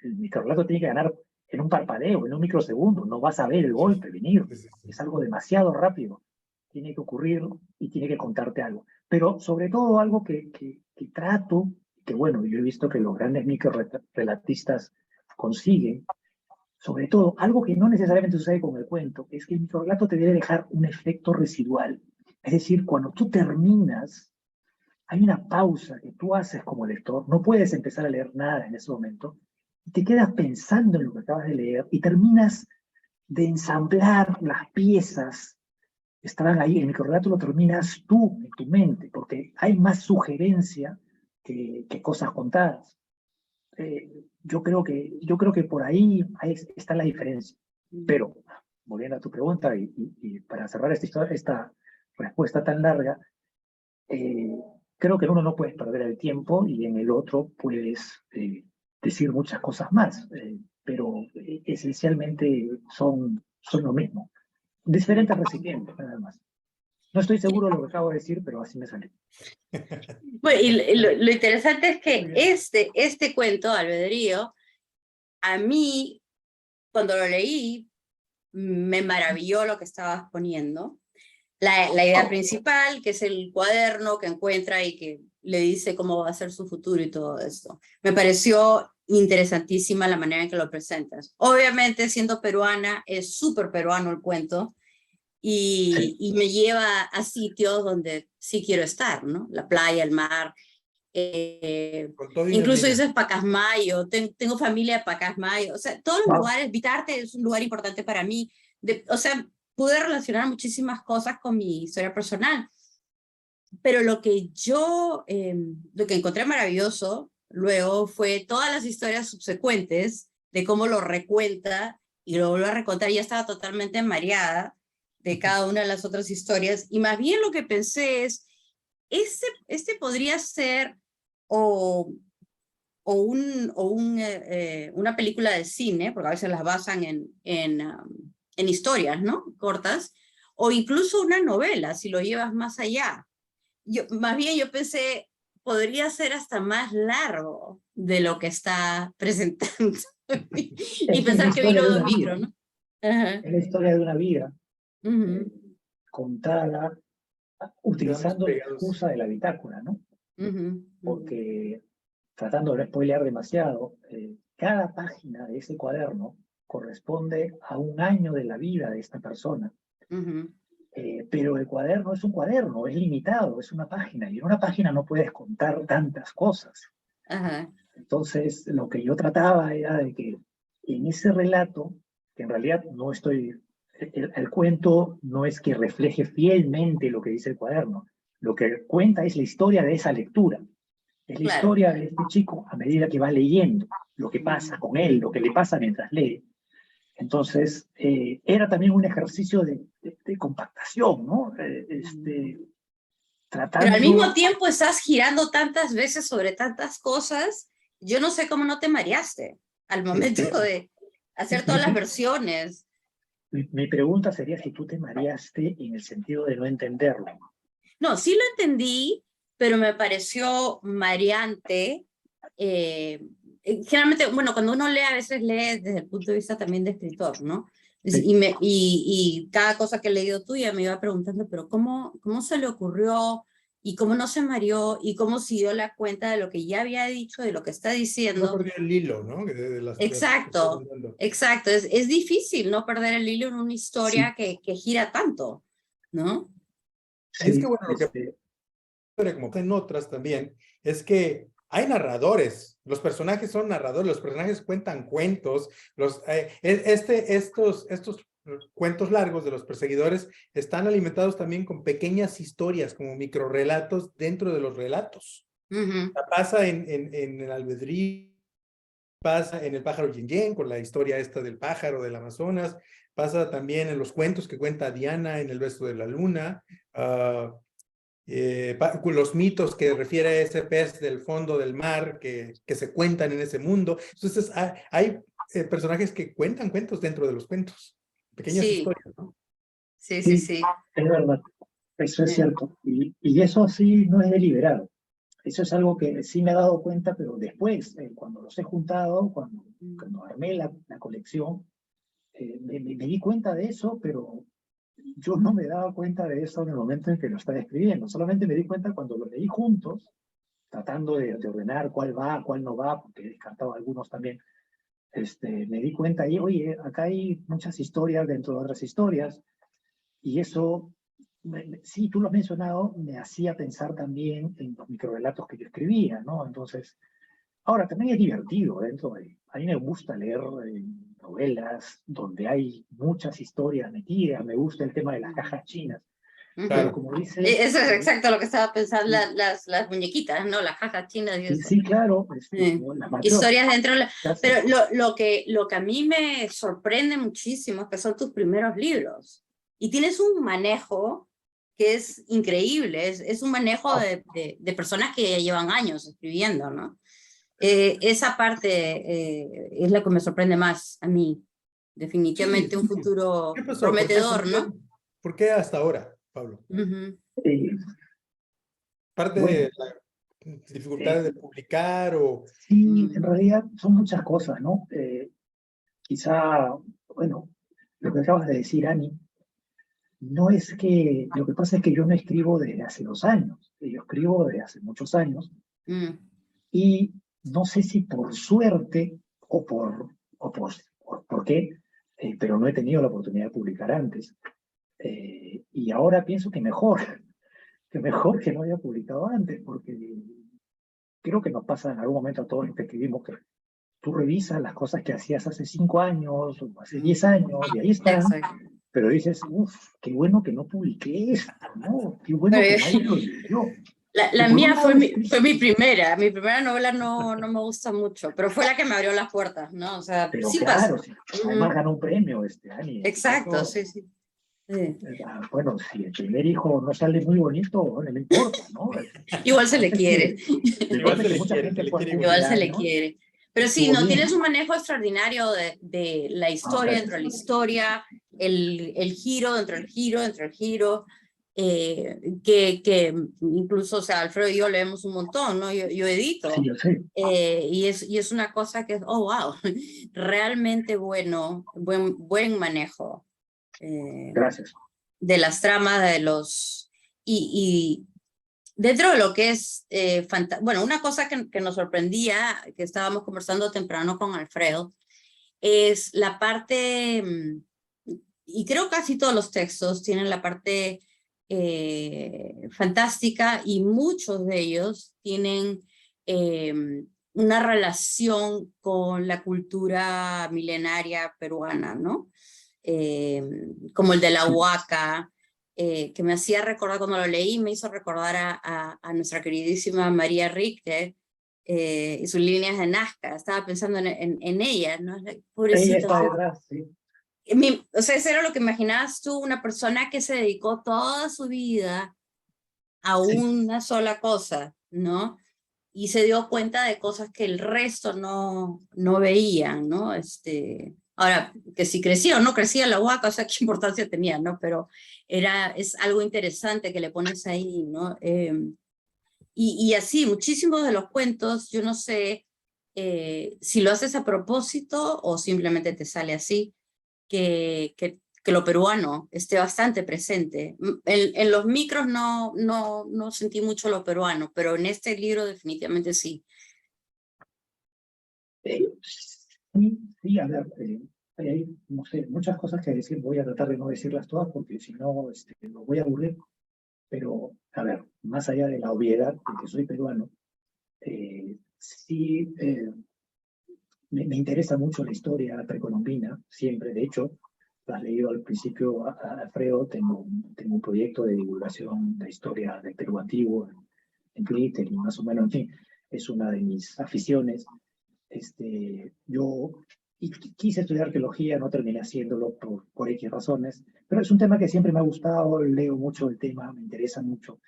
microrelato tiene que ganar en un parpadeo, en un microsegundo. No vas a ver el golpe venir. Es algo demasiado rápido. Tiene que ocurrir y tiene que contarte algo. Pero sobre todo algo que trato que bueno, yo he visto que los grandes microrelatistas consiguen, sobre todo, algo que no necesariamente sucede con el cuento, es que el microrelato te debe dejar un efecto residual. Es decir, cuando tú terminas, hay una pausa que tú haces como lector, no puedes empezar a leer nada en ese momento, y te quedas pensando en lo que acabas de leer y terminas de ensamblar las piezas que estaban ahí. El microrelato lo terminas tú en tu mente, porque hay más sugerencia que cosas contadas. Yo creo que por ahí está la diferencia. Pero, volviendo a tu pregunta, y para cerrar esta respuesta tan larga, creo que en uno no puedes perder el tiempo y en el otro puedes decir muchas cosas más, pero esencialmente son lo mismo. Diferentes recipientes, nada más. No estoy seguro de lo que acabo de decir, pero así me sale. Bueno, y lo interesante es que este cuento, Albedrío, a mí, cuando lo leí, me maravilló lo que estabas poniendo. La idea principal, que es el cuaderno que encuentra y que le dice cómo va a ser su futuro y todo esto. Me pareció interesantísima la manera en que lo presentas. Obviamente, siendo peruana, es súper peruano el cuento y me lleva a sitios donde sí quiero estar, ¿no? La playa, el mar. Incluso dices Pacasmayo, tengo familia de Pacasmayo, o sea, todos los lugares, Vitarte es un lugar importante para mí, o sea, pude relacionar muchísimas cosas con mi historia personal, pero lo que encontré maravilloso luego fue todas las historias subsecuentes de cómo lo recuenta y lo vuelve a recontar. Ya estaba totalmente mareada de cada una de las otras historias, y más bien lo que pensé es, este podría ser una película de cine, porque a veces las basan en historias, ¿no? Cortas, o incluso una novela, si lo llevas más allá. Más bien yo pensé, podría ser hasta más largo de lo que está presentando. Y pensar que vino de un micro, ¿no? Ajá. Es la historia de una vida contada utilizando la excusa de la bitácora, ¿no? Porque, tratando de no spoilear demasiado, cada página de ese cuaderno corresponde a un año de la vida de esta persona. Pero el cuaderno es un cuaderno, es limitado, es una página, y en una página no puedes contar tantas cosas. Entonces, lo que yo trataba era de que en ese relato, que en realidad no estoy, el cuento no es que refleje fielmente lo que dice el cuaderno, lo que cuenta es la historia de esa lectura, es la historia de este chico a medida que va leyendo, lo que pasa con él, lo que le pasa mientras lee. Entonces, era también un ejercicio de compactación, ¿no? Pero al mismo tiempo estás girando tantas veces sobre tantas cosas, yo no sé cómo no te mareaste al momento de hacer todas las versiones. Mi pregunta sería si tú te mareaste en el sentido de no entenderlo. No, sí lo entendí, pero me pareció mareante. Generalmente, bueno, cuando uno lee, a veces lee desde el punto de vista también de escritor, ¿no? Sí. Y cada cosa que he leído tuya me iba preguntando, pero ¿cómo se le ocurrió? ¿Y cómo no se mareó? ¿Y cómo se dio la cuenta de lo que ya había dicho, de lo que está diciendo? No perdió el hilo, ¿no? Exacto, exacto. Es difícil no perder el hilo en una historia que gira tanto, ¿no? Sí, es que, bueno, lo que como en otras también, es que hay narradores, los personajes son narradores, los personajes cuentan cuentos, estos cuentos largos de los perseguidores están alimentados también con pequeñas historias, como microrelatos dentro de los relatos. Pasa en el Albedrío, pasa en el pájaro Yin Yin, con la historia esta del pájaro del Amazonas, pasa también en los cuentos que cuenta Diana en El beso de la luna, los mitos que refiere a ese pez del fondo del mar que se cuentan en ese mundo. Entonces hay personajes que cuentan cuentos dentro de los cuentos, pequeñas historias, ¿no? Sí. Es verdad, eso es cierto. Y eso sí no es deliberado. Eso es algo que sí me he dado cuenta, pero después, cuando los he juntado, cuando armé la colección, me di cuenta de eso, pero yo no me daba cuenta de eso en el momento en que lo estaba escribiendo. Solamente me di cuenta cuando lo leí juntos, tratando de ordenar cuál va, cuál no va, porque he descartado algunos también, me di cuenta y, oye, acá hay muchas historias dentro de otras historias, y eso, sí, tú lo has mencionado, me hacía pensar también en los microrelatos que yo escribía, ¿no? Entonces, ahora también es divertido a mí me gusta leer novelas donde hay muchas historias metidas, me gusta el tema de las cajas chinas, pero Ujú. como dices... Eso es exacto lo que estaba pensando, las muñequitas, ¿no? Las cajas chinas y Sí, eso. sí, claro, Sí. ¿no? Las Historias matrioscas. dentro de pero lo que a mí me sorprende muchísimo es que son tus primeros libros. Y tienes un manejo que es increíble, es un manejo de personas que ya llevan años escribiendo, ¿no? Esa parte es la que me sorprende más a mí. Definitivamente un Sí. futuro ¿Qué pasó? prometedor, ¿no? ¿Por qué hasta ahora, Pablo? Ujú. ¿Parte Bueno, de las dificultades de publicar o...? sí, en realidad son muchas cosas, ¿no? Quizá, bueno, lo que acabas de decir, Ani, no es que, lo que pasa es que yo no escribo desde hace 2 años, yo escribo desde hace muchos años, Mm. y no sé si por suerte o por qué, pero no he tenido la oportunidad de publicar antes. Y ahora pienso que mejor que no haya publicado antes, porque creo que nos pasa en algún momento a todos los que escribimos que tú revisas las cosas que hacías hace 5 años o hace 10 años y ahí están, Exacto. pero dices, uff, qué bueno que no publiqué esto, ¿no? Qué bueno que Pero, nadie lo leyó. Y la por un mía lado es fue triste, mi primera. Mi primera novela no me gusta mucho, pero fue la que me abrió las puertas, ¿no? O sea, pero sí pasa. claro, sí, además Ujú. ganó un premio este año. Exacto, sí, sí. Sí. Bueno, si el primer hijo no sale muy bonito, bueno, no importa, ¿no? Igual se le Importante es quiere. que, lo Igual importante se es que le mucha quiere, se gente le pueda quiere cumplir Igual se igual. le años, quiere. Pero sí, estuvo no, bien. tienes un manejo extraordinario de la Ah, historia dentro gracias. de la historia, el giro dentro del giro dentro del giro, que incluso, o sea, Alfredo y yo leemos un montón, ¿no? Yo Sí, edito, yo sé. y es una cosa que es, oh, wow, realmente bueno, buen manejo eh, Gracias. de las tramas, de los... Y dentro de lo que es, bueno, una cosa que nos sorprendía, que estábamos conversando temprano con Alfredo, es la parte, y creo casi todos los textos tienen la parte fantástica y muchos de ellos tienen una relación con la cultura milenaria peruana, ¿no? Como el de la Sí, huaca, que me hacía recordar, cuando lo leí, me hizo recordar a nuestra queridísima María Richter y sus líneas de Nazca. Estaba pensando en ella, ¿no? ella Pobrecita. está detrás, sí. O sea, eso era lo que imaginabas tú, una persona que se dedicó toda su vida a Sí, una sola cosa, ¿no? Y se dio cuenta de cosas que el resto no veían, ¿no? Ahora, que si crecía o no crecía la huaca, o sea, qué importancia tenía, ¿no? Pero es algo interesante que le pones ahí, ¿no? Y así, muchísimos de los cuentos, yo no sé si lo haces a propósito o simplemente te sale así, que lo peruano esté bastante presente. En los micros no sentí mucho lo peruano, pero en este libro definitivamente sí. sí, sí, a ver, hay, no sé, muchas cosas que decir, voy a tratar de no decirlas todas porque si no, lo voy a aburrir, pero, a ver, más allá de la obviedad de que soy peruano, sí, me interesa mucho la historia precolombina, siempre, de hecho, lo has leído al principio, Alfredo, tengo un proyecto de divulgación de historia del Perú antiguo en Twitter y más o menos, en fin, es una de mis aficiones. Yo quise estudiar arqueología, no terminé haciéndolo por X razones, pero es un tema que siempre me ha gustado, leo mucho el tema, me interesa mucho,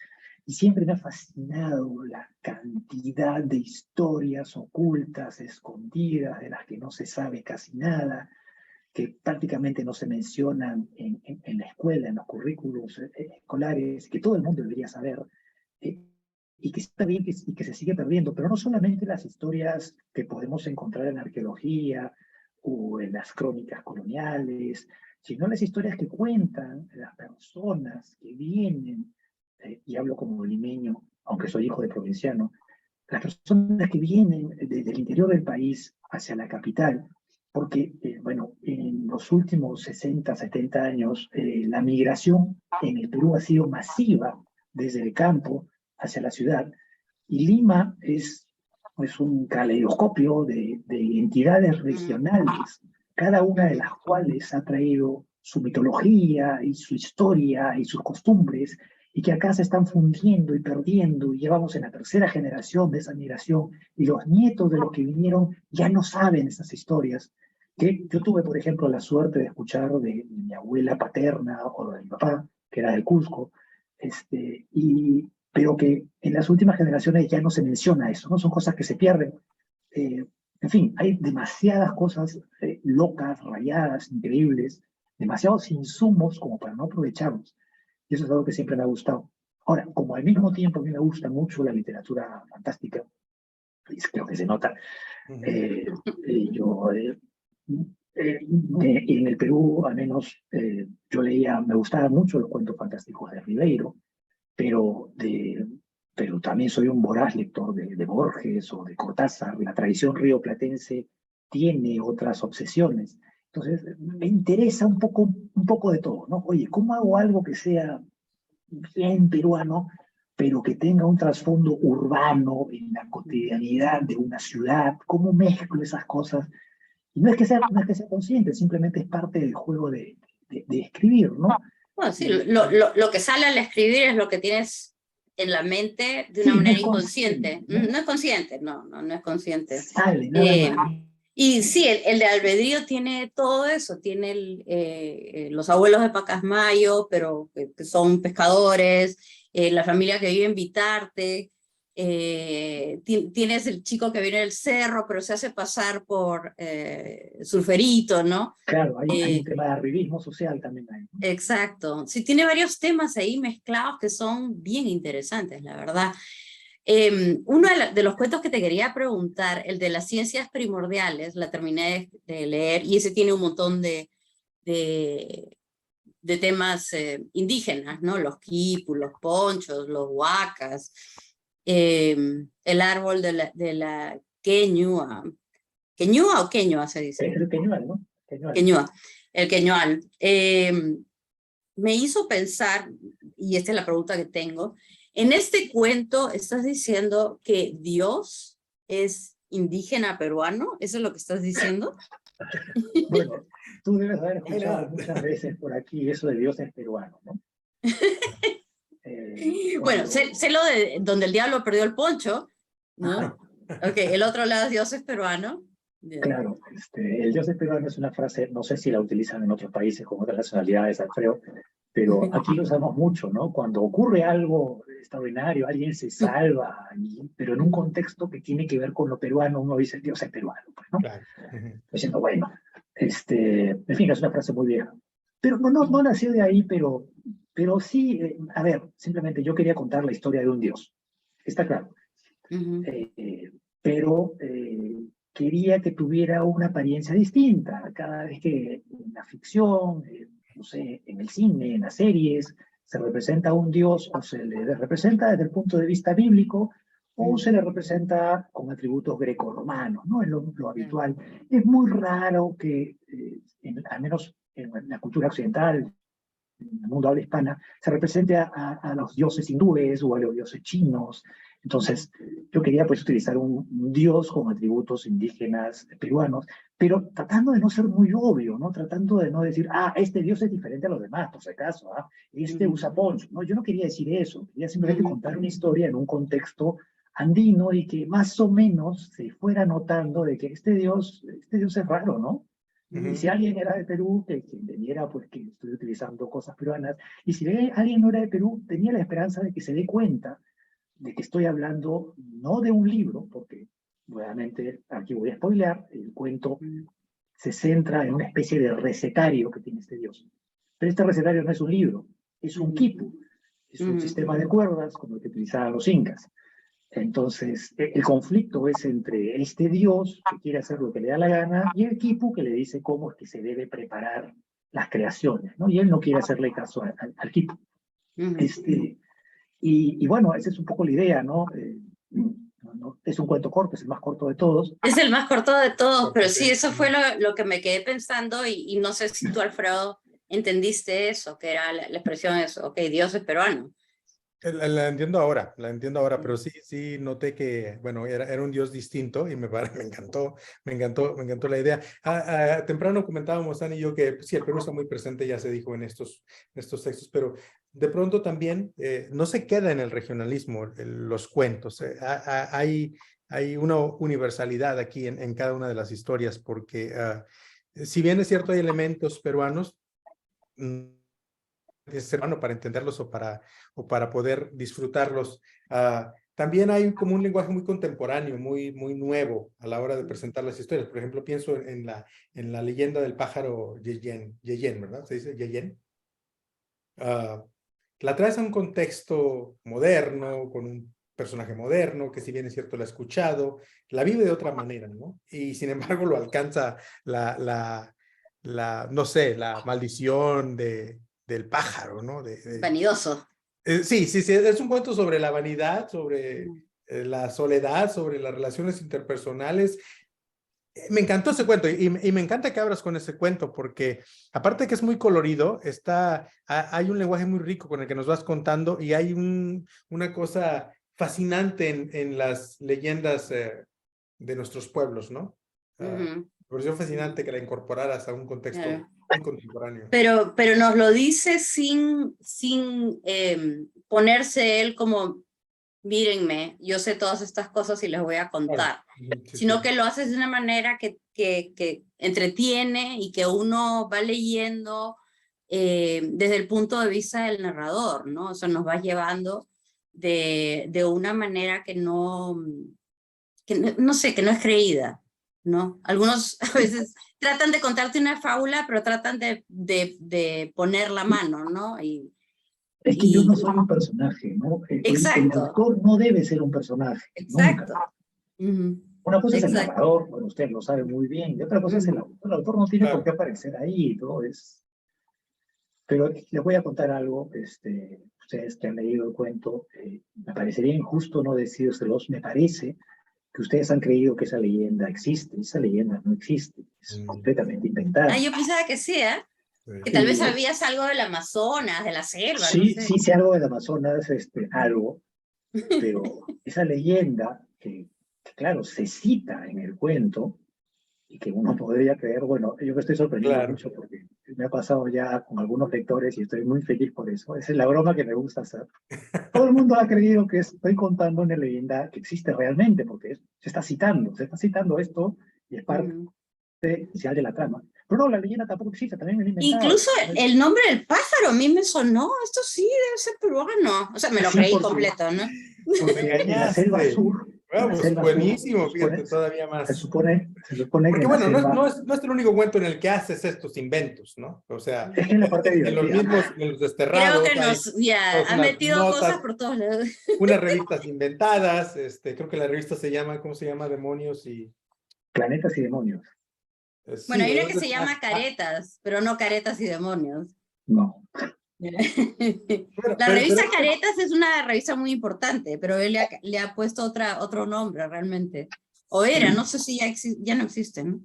y siempre me ha fascinado la cantidad de historias ocultas, escondidas, de las que no se sabe casi nada, que prácticamente no se mencionan en la escuela, en los currículos escolares, que todo el mundo debería saber. Eh, y que está bien y que se sigue perdiendo, pero no solamente las historias que podemos encontrar en la arqueología o en las crónicas coloniales, sino las historias que cuentan las personas que vienen, y hablo como limeño, aunque soy hijo de provinciano, las personas que vienen desde el interior del país hacia la capital, porque, bueno, en los últimos 60, 70 años, la migración en el Perú ha sido masiva desde el campo hacia la ciudad, y Lima es un caleidoscopio de entidades regionales, cada una de las cuales ha traído su mitología y su historia y sus costumbres, y que acá se están fundiendo y perdiendo, y llevamos en la tercera generación de esa migración, y los nietos de los que vinieron ya no saben esas historias. Que yo tuve, por ejemplo, la suerte de escuchar de mi abuela paterna o de mi papá, que era del Cusco, pero que en las últimas generaciones ya no se menciona eso, ¿no? Son cosas que se pierden. En fin, hay demasiadas cosas locas, rayadas, increíbles, demasiados insumos como para no aprovecharlos. Y eso es algo que siempre me ha gustado. Ahora, como al mismo tiempo a mí me gusta mucho la literatura fantástica, y creo que se nota, yo en el Perú, al menos, yo leía, me gustaban mucho los cuentos fantásticos de Ribeiro, pero también soy un voraz lector de Borges o de Cortázar. La tradición rioplatense tiene otras obsesiones. Entonces, me interesa un poco de todo, ¿no? Oye, ¿cómo hago algo que sea bien peruano, pero que tenga un trasfondo urbano en la cotidianidad de una ciudad? ¿Cómo mezclo esas cosas? Y no es que sea consciente, simplemente es parte del juego de escribir, ¿no? Bueno, sí, lo que sale al escribir es lo que tienes en la mente de una Sí, manera no es inconsciente. consciente, ¿no? No es consciente, no es consciente. Sale, nada más. Y sí, el de albedrío tiene todo eso, tiene los abuelos de Pacasmayo, pero que son pescadores, la familia que vive en Vitarte, tienes el chico que viene del cerro, pero se hace pasar por surferito, ¿no? Claro, hay un tema de arribismo social también ahí, ¿no? Exacto, sí, tiene varios temas ahí mezclados que son bien interesantes, la verdad. Uno de los cuentos que te quería preguntar, el de las ciencias primordiales, la terminé de leer y ese tiene un montón de temas indígenas, ¿no? Los quipus, los ponchos, los huacas, el árbol de la queñua. ¿Queñua o queñua se dice? Es el queñual, ¿no? Queñua, el queñual. Me hizo pensar, y esta es la pregunta que tengo, en este cuento estás diciendo que Dios es indígena peruano, ¿eso es lo que estás diciendo? Bueno, tú debes haber escuchado muchas veces por aquí eso de Dios es peruano, ¿no? Bueno, sé lo de donde el diablo perdió el poncho, ¿no? Ok, el otro lado Dios es peruano. Claro, el Dios es peruano es una frase, no sé si la utilizan en otros países con otras nacionalidades, Alfredo, pero aquí lo usamos mucho, ¿no? Cuando ocurre algo extraordinario, alguien se salva, pero en un contexto que tiene que ver con lo peruano, uno dice Dios es peruano, pues, ¿no? Claro. Diciendo, bueno, en fin, es una frase muy vieja. Pero no nació de ahí, pero sí, a ver, simplemente yo quería contar la historia de un Dios, está claro. Pero quería que tuviera una apariencia distinta. Cada vez que en la ficción, no sé, en el cine, en las series, se representa a un Dios o se le representa desde el punto de vista bíblico o se le representa con atributos grecorromanos, ¿no? Es lo habitual. Es muy raro que, al menos en la cultura occidental, en el mundo habla hispana, se represente a los dioses hindúes o a los dioses chinos. Entonces, yo quería pues utilizar un dios con atributos indígenas peruanos, pero tratando de no ser muy obvio, ¿no? Tratando de no decir, este dios es diferente a los demás, por si acaso, este usa poncho, ¿no? Yo no quería decir eso, quería simplemente contar una historia en un contexto andino y que más o menos se fuera notando de que este dios es raro, ¿no? Y si alguien era de Perú, que entendiera pues, que estoy utilizando cosas peruanas, y si alguien no era de Perú, tenía la esperanza de que se dé cuenta de que estoy hablando no de un libro, porque nuevamente aquí voy a spoilear, el cuento se centra en una especie de recetario que tiene este dios. Pero este recetario no es un libro, es un quipu, es un sistema de cuerdas como el que utilizaban los incas. Entonces, el conflicto es entre este dios que quiere hacer lo que le da la gana y el quipu que le dice cómo es que se debe preparar las creaciones, ¿no? Y él no quiere hacerle caso al quipu. Y bueno, esa es un poco la idea, ¿no? Es un cuento corto, es el más corto de todos. Es el más corto de todos, pero sí, Sí. eso fue lo que me quedé pensando y no sé si tú, Alfredo, entendiste eso, que era la expresión eso, ok, Dios es peruano. La entiendo ahora, pero sí noté que, bueno, era un Dios distinto y me encantó la idea. Temprano comentábamos, Dani y yo, que sí, el Perú está muy presente, ya se dijo en estos textos, pero de pronto también no se queda en el regionalismo los cuentos. Hay una universalidad aquí en cada una de las historias, porque si bien es cierto hay elementos peruanos, es ser humano para entenderlos o para poder disfrutarlos. También hay como un lenguaje muy contemporáneo, muy nuevo a la hora de presentar las historias. Por ejemplo, pienso en la leyenda del pájaro Yeyen, ¿verdad? ¿Se dice Yeyen? La traes a un contexto moderno, con un personaje moderno, que si bien es cierto la ha escuchado, la vive de otra manera, ¿no? Y sin embargo lo alcanza no sé, la maldición del pájaro, ¿no? Vanidoso. Sí, es un cuento sobre la vanidad, sobre la soledad, sobre las relaciones interpersonales. Me encantó ese cuento y me encanta que abras con ese cuento porque aparte de que es muy colorido, hay un lenguaje muy rico con el que nos vas contando y hay una cosa fascinante en las leyendas de nuestros pueblos, ¿no? Me pareció fascinante que la incorporaras a un contexto muy contemporáneo. Pero nos lo dice sin ponerse él como, mírenme, yo sé todas estas cosas y les voy a contar, sino que lo hace de una manera que entretiene y que uno va leyendo desde el punto de vista del narrador, ¿no? O sea, nos va llevando de una manera que no sé, que no es creída, ¿no? Algunos a veces tratan de contarte una fábula, pero tratan de poner la mano, ¿no? Es que yo no soy un personaje, ¿no? El autor no debe ser un personaje. Exacto. Nunca. Una cosa es el narrador, bueno, usted lo sabe muy bien, y otra cosa es el autor. El autor no tiene por qué aparecer ahí, ¿no? Pero les voy a contar algo, ustedes que han leído el cuento, me parecería injusto no decírselos, me parece que ustedes han creído que esa leyenda existe. Esa leyenda no existe, es completamente inventada. Yo pensaba que sí, ¿eh? Que tal vez sabías algo del Amazonas, de la selva, sí, no sé. Sí sé algo del Amazonas, algo, pero esa leyenda que, claro, se cita en el cuento y que uno podría creer, bueno, yo me estoy sorprendiendo mucho porque me ha pasado ya con algunos lectores y estoy muy feliz por eso. Esa es la broma que me gusta hacer. Todo el mundo ha creído que estoy contando una leyenda que existe realmente porque se está citando esto y es parte inicial de la trama. Pero no, la leyenda tampoco existe, también es inventada. Incluso el nombre del pájaro a mí me sonó, esto sí debe ser peruano. O sea, me lo creí completo, ¿no? Porque en la selva sur, buenísimo, fíjate, todavía más. Se supone porque que bueno, no es el único cuento en el que haces estos inventos, ¿no? O sea, es que en la parte en los mismos, en los desterrados. Creo que nos ha metido cosas por todos lados. Unas revistas inventadas, creo que la revista se llama, ¿cómo se llama? Demonios y... Planetas y demonios. Bueno, hay una que se llama Caretas, pero no Caretas y Demonios. No. La revista Caretas es una revista muy importante, pero él le ha puesto otro nombre realmente. O era, no sé si ya no existe, ¿no?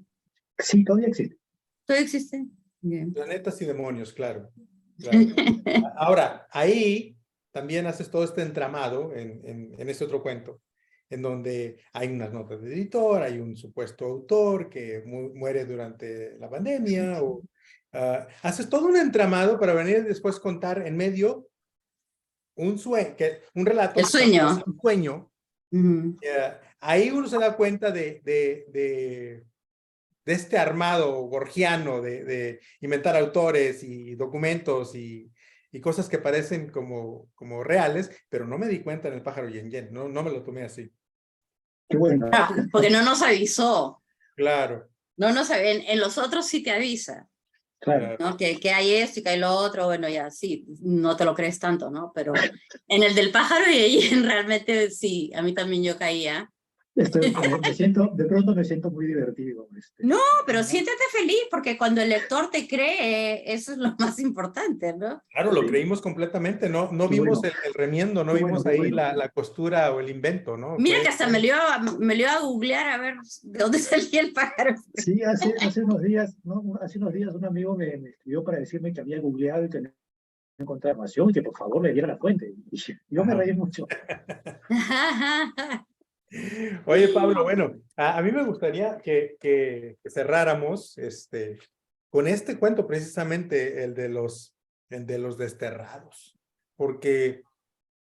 Sí, todavía existe. ¿Todavía existe? Bien. Planetas y demonios, claro. Ahora, ahí también haces todo este entramado en ese otro cuento, en donde hay unas notas de editor, hay un supuesto autor que muere durante la pandemia, o haces todo un entramado para venir después contar en medio un relato. El sueño. Un sueño. Ahí uno se da cuenta de este armado gorgiano de inventar autores y documentos y cosas que parecen como reales, pero no me di cuenta en el pájaro Yen, no me lo tomé así. Qué bueno. Porque no nos avisó. Claro. No nos en los otros sí te avisa. Claro. ¿No? Que hay esto y que hay lo otro, bueno, ya sí, no te lo crees tanto, ¿no? Pero en el del pájaro y ahí realmente sí, a mí también yo caía. De pronto me siento muy divertido. No, pero siéntete feliz porque cuando el lector te cree, eso es lo más importante, ¿no? Claro, lo Sí. creímos completamente, no Qué vimos bueno. el remiendo, no Qué vimos bueno, qué ahí bueno. la costura o el invento, ¿no? Mira que hasta me lo iba a googlear a ver de dónde salía el pájaro. Sí, hace unos días, ¿no? Hace unos días un amigo me escribió para decirme que había googleado y que no encontraba información y que por favor le diera la fuente. Y yo me Ajá. reí mucho. Oye, Pablo, bueno, a mí me gustaría que cerráramos con este cuento precisamente, el de los desterrados, porque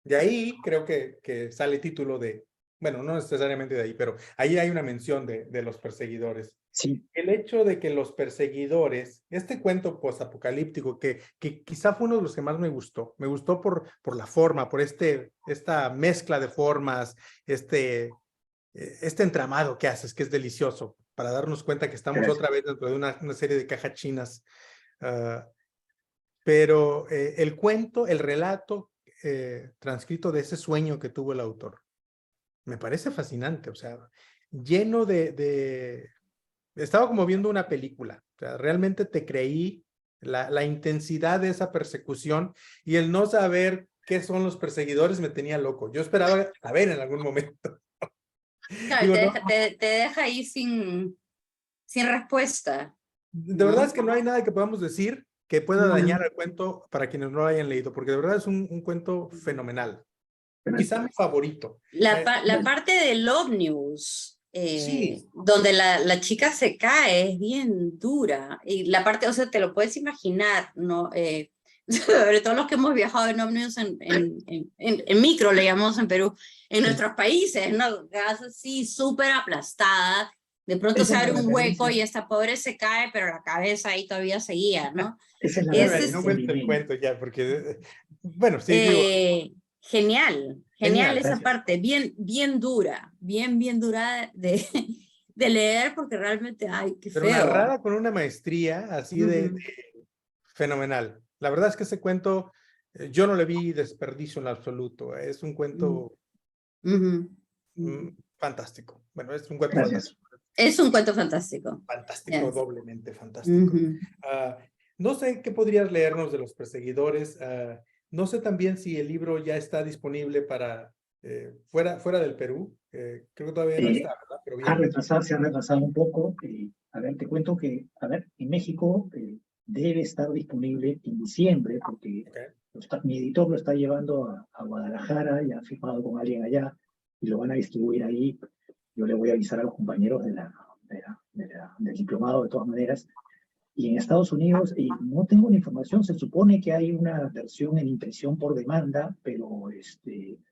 de ahí creo que sale título de, bueno, no necesariamente de ahí, pero ahí hay una mención de los perseguidores. Sí, El hecho de que los perseguidores, este cuento postapocalíptico que quizá fue uno de los que más me gustó por la forma, por esta mezcla de formas, este entramado que haces, que es delicioso, para darnos cuenta que estamos gracias. otra vez dentro de una serie de cajas chinas. Pero el cuento, el relato transcrito de ese sueño que tuvo el autor, me parece fascinante, o sea, lleno estaba como viendo una película, o sea, realmente te creí la intensidad de esa persecución y el no saber qué son los perseguidores me tenía loco. Yo esperaba saber en algún momento. Claro, Digo, no, te deja ahí sin respuesta, de verdad ¿no? es que no hay nada que podamos decir que pueda dañar el cuento para quienes no lo hayan leído, porque de verdad es un cuento fenomenal. Quizá mi favorito. La parte del ómnibus, Sí, donde la chica se cae, es bien dura. Y la parte, o sea, te lo puedes imaginar, ¿no? Sobre todo los que hemos viajado en ómnibus, en micro, le llamamos en Perú, en nuestros países, ¿no? Vas así súper aplastada. De pronto se Esa es abre la un hueco referencia. y esta pobre se cae, pero la cabeza ahí todavía seguía, ¿no? Esa es la Ese no referencia es en cuentes el vinilo. cuento ya, porque, bueno, sí, digo, genial, genial genial. esa Gracias. parte, bien dura, bien dura de leer porque realmente, ay, qué Pero feo. narrada con una maestría así de Ujú, fenomenal. La verdad es que ese cuento, yo no le vi desperdicio en absoluto. Es un cuento ujú. fantástico. Bueno, es un cuento Gracias. fantástico. Es un cuento fantástico. Fantástico, Yes. doblemente fantástico. Ujú. No sé qué podrías leernos de los perseguidores. No sé también si el libro ya está disponible para fuera del Perú. Creo que todavía no está, ¿verdad? Pero viene. Se ha retrasado un poco. A ver, te cuento que, a ver, en México debe estar disponible en diciembre, porque Okay. mi editor lo está llevando a Guadalajara y ha firmado con alguien allá y lo van a distribuir ahí. Yo le voy a avisar a los compañeros del diplomado de todas maneras. Y en Estados Unidos, no tengo la información, se supone que hay una versión en impresión por demanda, pero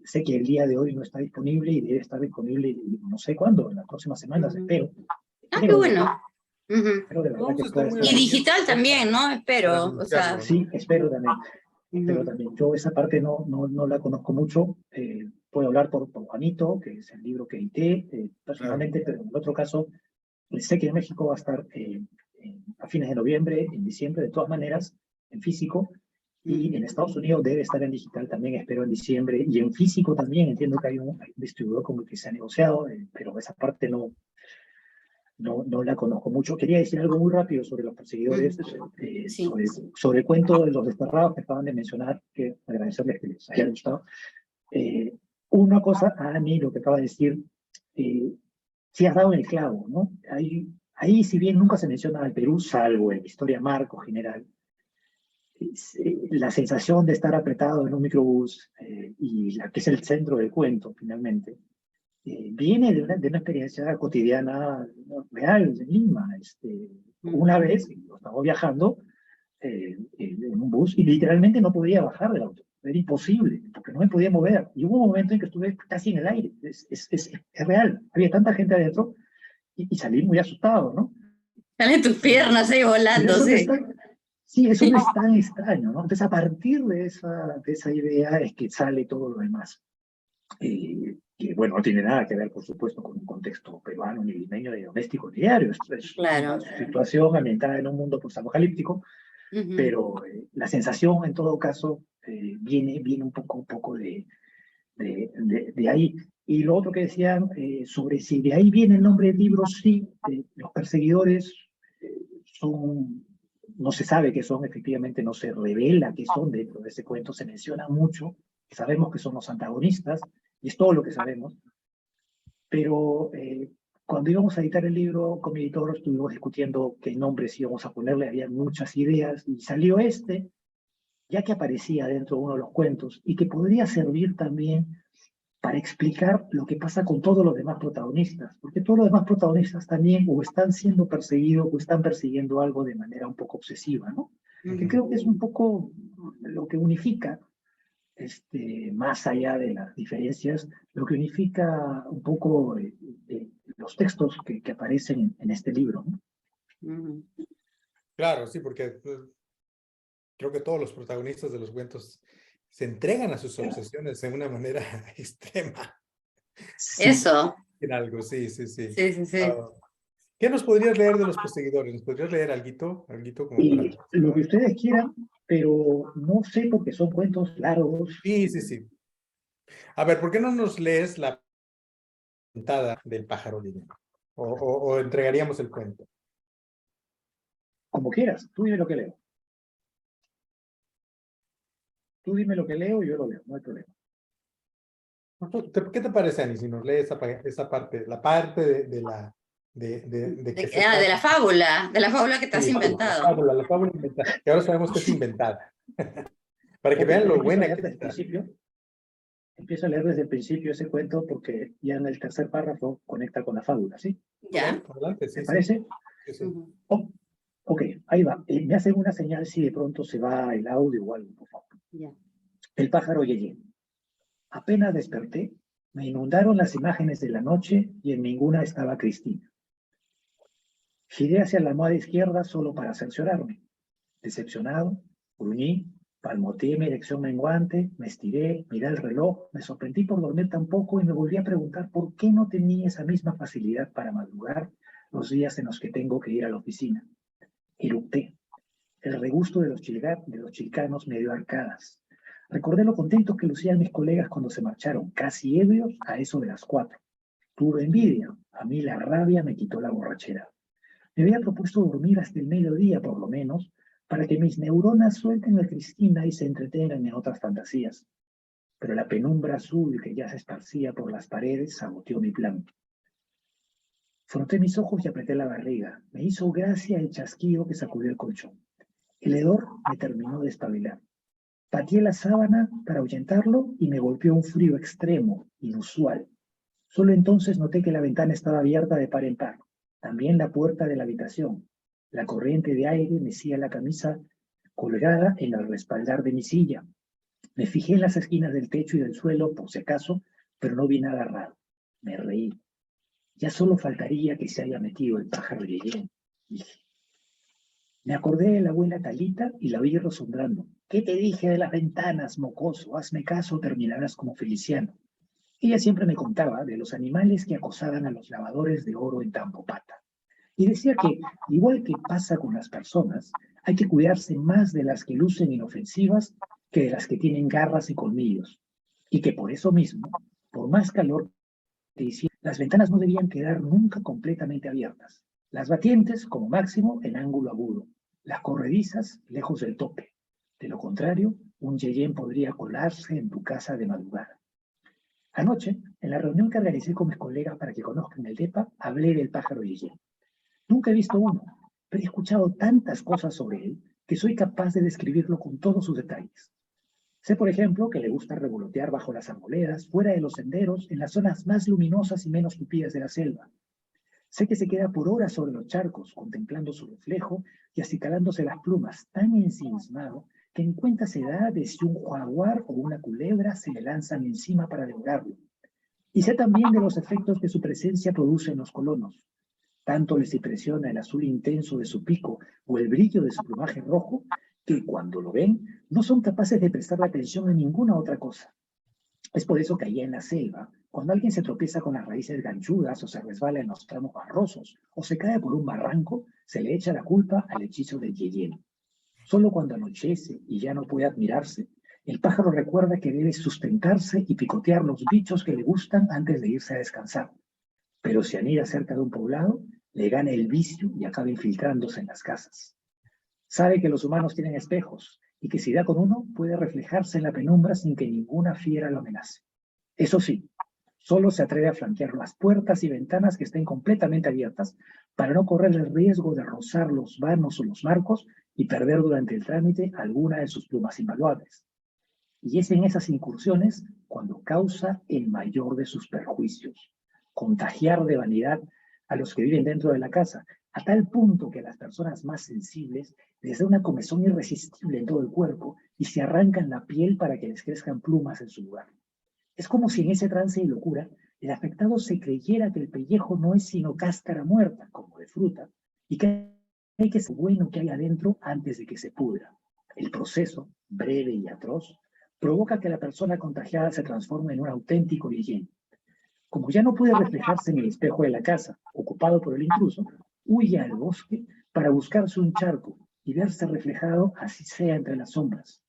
sé que el día de hoy no está disponible y debe estar disponible no sé cuándo, en las próximas semanas, espero. Ah, qué Espero de verdad, bueno. Ujú. espero de verdad Vamos que a estar pueda muy estar Y al ahí. pendiente digital también, ¿no? para Espero, o sea, anunciarlo, ¿no? Sí, espero también. Pero ujú. también yo esa parte no la conozco mucho. Puedo hablar por Juanito, que es el libro que edité Claro. personalmente, pero en el otro caso, sé que en México va a estar a fines de noviembre, en diciembre, de todas maneras, en físico. Y en Estados Unidos debe estar en digital también, espero, en diciembre. Y en físico también, entiendo que hay un distribuidor con el que se ha negociado, pero esa parte no la conozco mucho. Quería decir algo muy rápido sobre los perseguidores, Sí. sobre el cuento de los desterrados que acaban de mencionar, que agradecerles que les haya gustado. Una cosa, a mí lo que acaba de decir, sí has dado en el clavo, ¿no? Ahí, si bien nunca se menciona al Perú, salvo en la historia marco general, la sensación de estar apretado en un microbús y la que es el centro del cuento, finalmente, viene de una experiencia cotidiana, ¿no?, real en Lima. Una vez estaba viajando en un bus y literalmente no podía bajar del auto. Era imposible, porque no me podía mover. Y hubo un momento en que estuve casi en el aire. Es real. Había tanta gente adentro y salí muy asustado, ¿no? Salen tus piernas ahí Pero volando, eso no sí. está, sí, eso no es tan extraño, ¿no? Entonces, a partir de esa idea es que sale todo lo demás. Que, bueno, no tiene nada que ver, por supuesto, con un contexto peruano ni limeño de doméstico diario. Es una Claro. situación ambientada en un mundo postapocalíptico, Ujú. pero la sensación, en todo caso, viene un poco de ahí. Y lo otro que decían sobre si de ahí viene el nombre del libro, sí, los perseguidores son, no se sabe qué son, efectivamente no se revela qué son dentro de ese cuento, se menciona mucho, sabemos que son los antagonistas, y es todo lo que sabemos, pero cuando íbamos a editar el libro con mi editor estuvimos discutiendo qué nombres íbamos a ponerle, había muchas ideas, y salió este, ya que aparecía dentro de uno de los cuentos, y que podría servir también para explicar lo que pasa con todos los demás protagonistas, porque todos los demás protagonistas también o están siendo perseguidos o están persiguiendo algo de manera un poco obsesiva, ¿no? Que creo que es un poco lo que unifica, más allá de las diferencias, lo que unifica un poco los textos que aparecen en este libro, ¿no? Claro, sí, porque creo que todos los protagonistas de los cuentos se entregan a sus obsesiones de una manera extrema. Eso. En algo, sí, sí, sí. Sí, sí, sí. ¿Qué nos podrías leer de los perseguidores? ¿Nos podrías leer alguito como para... Y lo que ustedes quieran, pero no sé porque son cuentos largos. Sí, sí, sí. A ver, ¿por qué no nos lees la pintada del pájaro divino? O entregaríamos el cuento. Como quieras, tú dime lo que leo. Tú dime lo que leo y yo lo leo, no hay problema. ¿Qué te parece, Ani, si nos lees esa parte, la parte de la... De la fábula que te has Sí, inventado. la fábula inventada, que ahora sabemos que es inventada. Para que Ok, vean lo empiezo a buena leer que desde el está. principio. Empiezo a leer desde el principio ese cuento porque ya en el tercer párrafo conecta con la fábula, ¿sí? ¿Ya? Adelante, ¿Te sí, sí. parece? Sí, sí. Ujú. Oh, ok, ahí va. Me hacen una señal si de pronto se va el audio o algo, por favor. Ya. El pájaro Yeye. Apenas desperté, me inundaron las imágenes de la noche y en ninguna estaba Cristina. Giré hacia la almohada izquierda solo para cerciorarme. Decepcionado, gruñí, palmoteé mi erección menguante, me estiré, miré el reloj, me sorprendí por dormir tan poco y me volví a preguntar por qué no tenía esa misma facilidad para madrugar los días en los que tengo que ir a la oficina. Eructé. El regusto de los chilcanos me dio arcadas. Recordé lo contentos que lucían mis colegas cuando se marcharon, casi ebrios, a eso de las 4. Tuve envidia. A mí la rabia me quitó la borrachera. Me había propuesto dormir hasta el mediodía, por lo menos, para que mis neuronas suelten a Cristina y se entretengan en otras fantasías. Pero la penumbra azul que ya se esparcía por las paredes saboteó mi plan. Froté mis ojos y apreté la barriga. Me hizo gracia el chasquido que sacudió el colchón. El hedor me terminó de espabilar. Pateé la sábana para ahuyentarlo y me golpeó un frío extremo, inusual. Solo entonces noté que la ventana estaba abierta de par en par. También la puerta de la habitación. La corriente de aire mecía la camisa colgada en el respaldar de mi silla. Me fijé en las esquinas del techo y del suelo, por si acaso, pero no vi nada raro. Me reí. Ya solo faltaría que se haya metido el pájaro Yeye, dije. Me acordé de la abuela Talita y la oí resonando. ¿Qué te dije de las ventanas, mocoso? Hazme caso, terminarás como Feliciano. Ella siempre me contaba de los animales que acosaban a los lavadores de oro en Tampopata. Y decía que, igual que pasa con las personas, hay que cuidarse más de las que lucen inofensivas que de las que tienen garras y colmillos. Y que por eso mismo, por más calor que hiciera, las ventanas no debían quedar nunca completamente abiertas. Las batientes, como máximo, en ángulo agudo. Las corredizas, lejos del tope. De lo contrario, un yeyén podría colarse en tu casa de madrugada. Anoche, en la reunión que organicé con mis colegas para que conozcan el DEPA, hablé del pájaro Yeye. Nunca he visto uno, pero he escuchado tantas cosas sobre él que soy capaz de describirlo con todos sus detalles. Sé, por ejemplo, que le gusta revolotear bajo las arboledas, fuera de los senderos, en las zonas más luminosas y menos tupidas de la selva. Sé que se queda por horas sobre los charcos, contemplando su reflejo y acicalándose las plumas, tan ensimismado que en cuenta se da de si un jaguar o una culebra se le lanzan encima para devorarlo. Y sé también de los efectos que su presencia produce en los colonos. Tanto les impresiona el azul intenso de su pico o el brillo de su plumaje rojo, que cuando lo ven no son capaces de prestar atención a ninguna otra cosa. Es por eso que allá en la selva, cuando alguien se tropieza con las raíces ganchudas o se resbala en los tramos barrosos o se cae por un barranco, se le echa la culpa al hechizo del yeyén. Solo cuando anochece y ya no puede admirarse, El pájaro recuerda que debe sustentarse y picotear los bichos que le gustan antes de irse a descansar. Pero si anida cerca de un poblado, le gana el vicio y acaba infiltrándose en las casas. Sabe que los humanos tienen espejos y que si da con uno, puede reflejarse en la penumbra sin que ninguna fiera lo amenace. Eso sí, solo se atreve a flanquear las puertas y ventanas que estén completamente abiertas para no correr el riesgo de rozar los vanos o los marcos y perder durante el trámite alguna de sus plumas invaluables. Y es en esas incursiones cuando causa el mayor de sus perjuicios: contagiar de vanidad a los que viven dentro de la casa, a tal punto que a las personas más sensibles les da una comezón irresistible en todo el cuerpo y se arrancan la piel para que les crezcan plumas en su lugar. Es como si en ese trance y locura el afectado se creyera que el pellejo no es sino cáscara muerta, como de fruta, y que hay que ser bueno que hay adentro antes de que se pudra. El proceso, breve y atroz, provoca que la persona contagiada se transforme en un auténtico villano. Como ya no puede reflejarse en el espejo de la casa, ocupado por el intruso, huye al bosque para buscarse un charco y verse reflejado, así sea entre las sombras.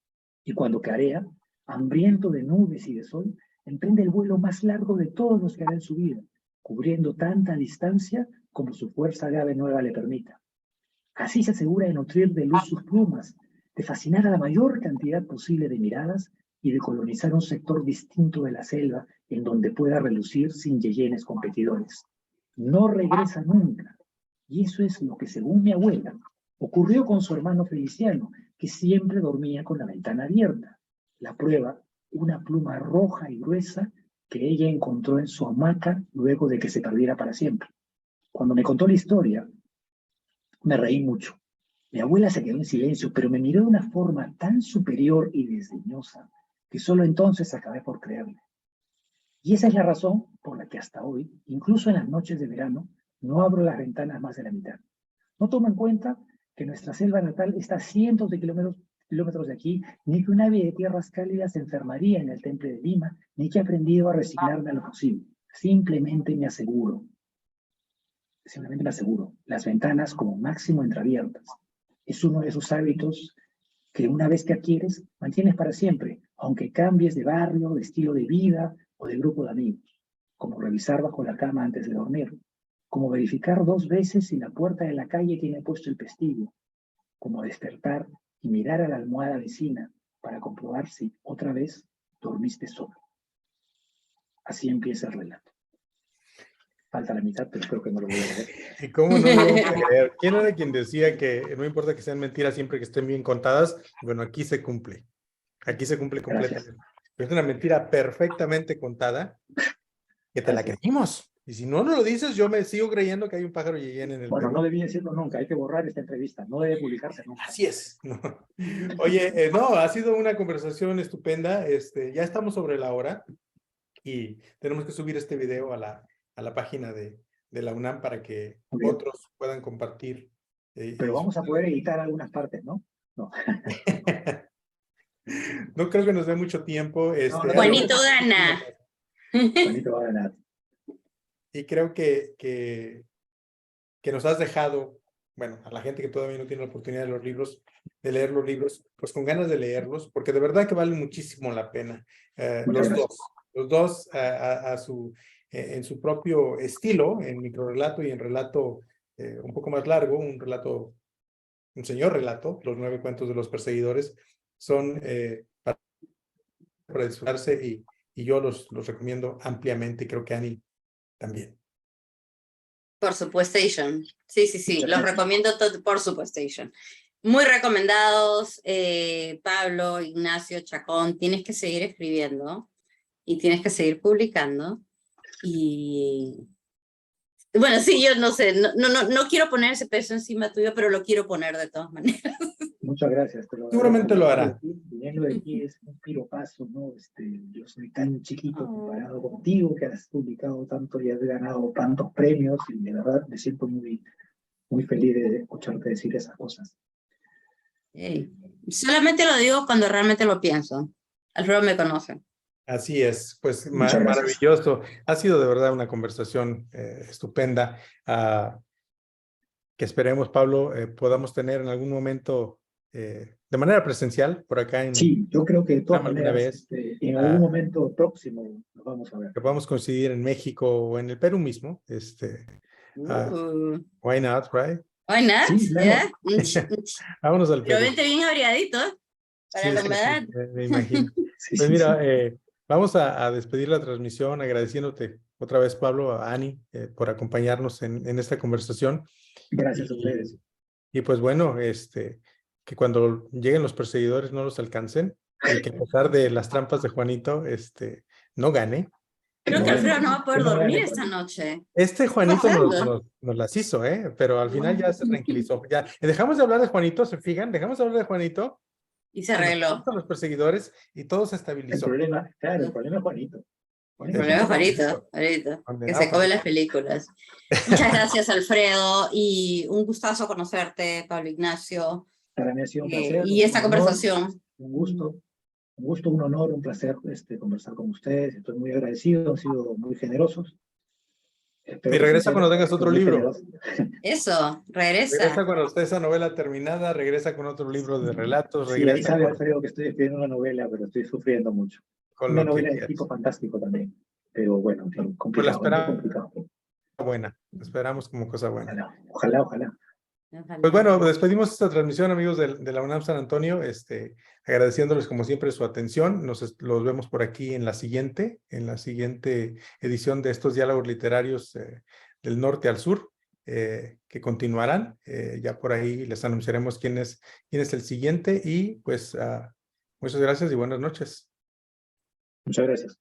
Y cuando clarea, hambriento de nubes y de sol, emprende el vuelo más largo de todos los que hará en su vida, cubriendo tanta distancia como su fuerza de ave nueva le permita. Así se asegura de nutrir de luz sus plumas, de fascinar a la mayor cantidad posible de miradas y de colonizar un sector distinto de la selva en donde pueda relucir sin yeyenes competidores. No regresa nunca. Y eso es lo que, según mi abuela, ocurrió con su hermano Feliciano, que siempre dormía con la ventana abierta. La prueba, una pluma roja y gruesa que ella encontró en su hamaca luego de que se perdiera para siempre. Cuando me contó la historia, me reí mucho. Mi abuela se quedó en silencio, pero me miró de una forma tan superior y desdeñosa que solo entonces acabé por creerle. Y esa es la razón por la que hasta hoy, incluso en las noches de verano, no abro las ventanas más de la mitad. No tomo en cuenta que nuestra selva natal está a cientos de kilómetros de aquí, ni que un ave de tierras cálidas se enfermaría en el Temple de Lima, ni que he aprendido a resignarme a lo posible. Simplemente me aseguro, las ventanas como máximo entreabiertas. Es uno de esos hábitos que una vez que adquieres, mantienes para siempre, aunque cambies de barrio, de estilo de vida o de grupo de amigos, como revisar bajo la cama antes de dormir, como verificar 2 veces si la puerta de la calle tiene puesto el pestillo, como despertar y mirar a la almohada vecina para comprobar si otra vez dormiste solo. Así empieza el relato. Falta la mitad, pero creo que no lo voy a leer. ¿Y cómo no lo vamos a creer? ¿Quién era quien decía que no importa que sean mentiras siempre que estén bien contadas? Bueno, aquí se cumple. Aquí se cumple completamente. Es una mentira perfectamente contada que te la creímos. Y si no lo dices, yo me sigo creyendo que hay un pájaro yeyén en el Bueno, Perú. no debí decirlo nunca. Hay que borrar esta entrevista. No debe publicarse nunca. Así es. No. Oye, no, ha sido una conversación estupenda. Ya estamos sobre la hora y tenemos que subir este video a la página de la UNAM para que otros puedan compartir. Pero vamos a poder editar algunas partes, ¿no? No. No creo que nos dé mucho tiempo. Juanito gana. Juanito va a ganar. Y creo que nos has dejado, bueno, a la gente que todavía no tiene la oportunidad de leer los libros, pues con ganas de leerlos, porque de verdad que vale muchísimo la pena. Los dos en su propio estilo, en microrelato y en relato un poco más largo, un señor relato, Los 9 cuentos de los perseguidores, son para disfrutarse y yo los recomiendo ampliamente, creo que Annie también. Por supuestation. Sí, los recomiendo por supuestation. Muy recomendados, Pablo, Ignacio, Chacón, tienes que seguir escribiendo y tienes que seguir publicando. Y bueno, sí, yo no sé, no quiero poner ese peso encima tuyo, pero lo quiero poner de todas maneras. Muchas gracias. Seguramente lo hará. Viniendo de aquí es un piropazo, ¿no? Yo soy tan chiquito comparado contigo, que has publicado tanto y has ganado tantos premios, y de verdad me siento muy, muy feliz de escucharte decir esas cosas. Solamente lo digo cuando realmente lo pienso. Alfredo me conoce. Así es, pues maravilloso. Ha sido de verdad una conversación estupenda que esperemos, Pablo, podamos tener en algún momento de manera presencial por acá en Sí, yo creo que de todas alguna maneras, vez, en algún momento próximo nos vamos a ver. que podamos coincidir en México o en el Perú mismo. Why not, right? Why not? Sí, claro. Yeah. Vámonos al Pero Perú. vente bien abrigadito para Sí, la sí, humedad. sí, me imagino. Sí, Pues sí, mira, sí. vamos a despedir la transmisión agradeciéndote otra vez, Pablo, a Ani, por acompañarnos en esta conversación. Gracias a Y, ustedes. y pues bueno, que cuando lleguen los perseguidores no los alcancen y que a pesar de las trampas de Juanito, no gane. Creo que Alfredo no va a Que poder no dormir gane esta Juanito. noche. Juanito nos las hizo, pero al final ya se tranquilizó. Ya, dejamos de hablar de Juanito, ¿se fijan? Dejamos de hablar de Juanito. Y se Y nos arregló. pasamos a los perseguidores y todo se El estabilizó. problema, claro, el problema es Juanito. El Juanito problema es Juanito. Juanito, que Condenado se come Juanito. las películas. Muchas gracias, Alfredo, y un gustazo conocerte, Pablo Ignacio, Para mí ha sido un placer, y esta un honor, conversación. un gusto, un honor, un placer conversar con ustedes. Estoy muy agradecido, han sido muy generosos. Espero Y que regresa cuando sigan tengas siendo otro muy libro. generosos. Eso, regresa. Regresa cuando esté esa novela terminada, regresa con otro libro de relatos, Sí, ahí regresa sabe Alfredo que estoy escribiendo una novela, pero estoy sufriendo mucho. con Una lo que novela de quieras. tipo fantástico también, pero bueno, Pues la complicado, muy esperamos complicado. buena, esperamos como cosa buena. Ojalá, ojalá, ojalá. Pues bueno, despedimos esta transmisión, amigos de la UNAM San Antonio, agradeciéndoles como siempre su atención. Los vemos por aquí en la siguiente edición de estos diálogos literarios del norte al sur, que continuarán. Ya por ahí les anunciaremos quién es el siguiente y pues muchas gracias y buenas noches. Muchas gracias.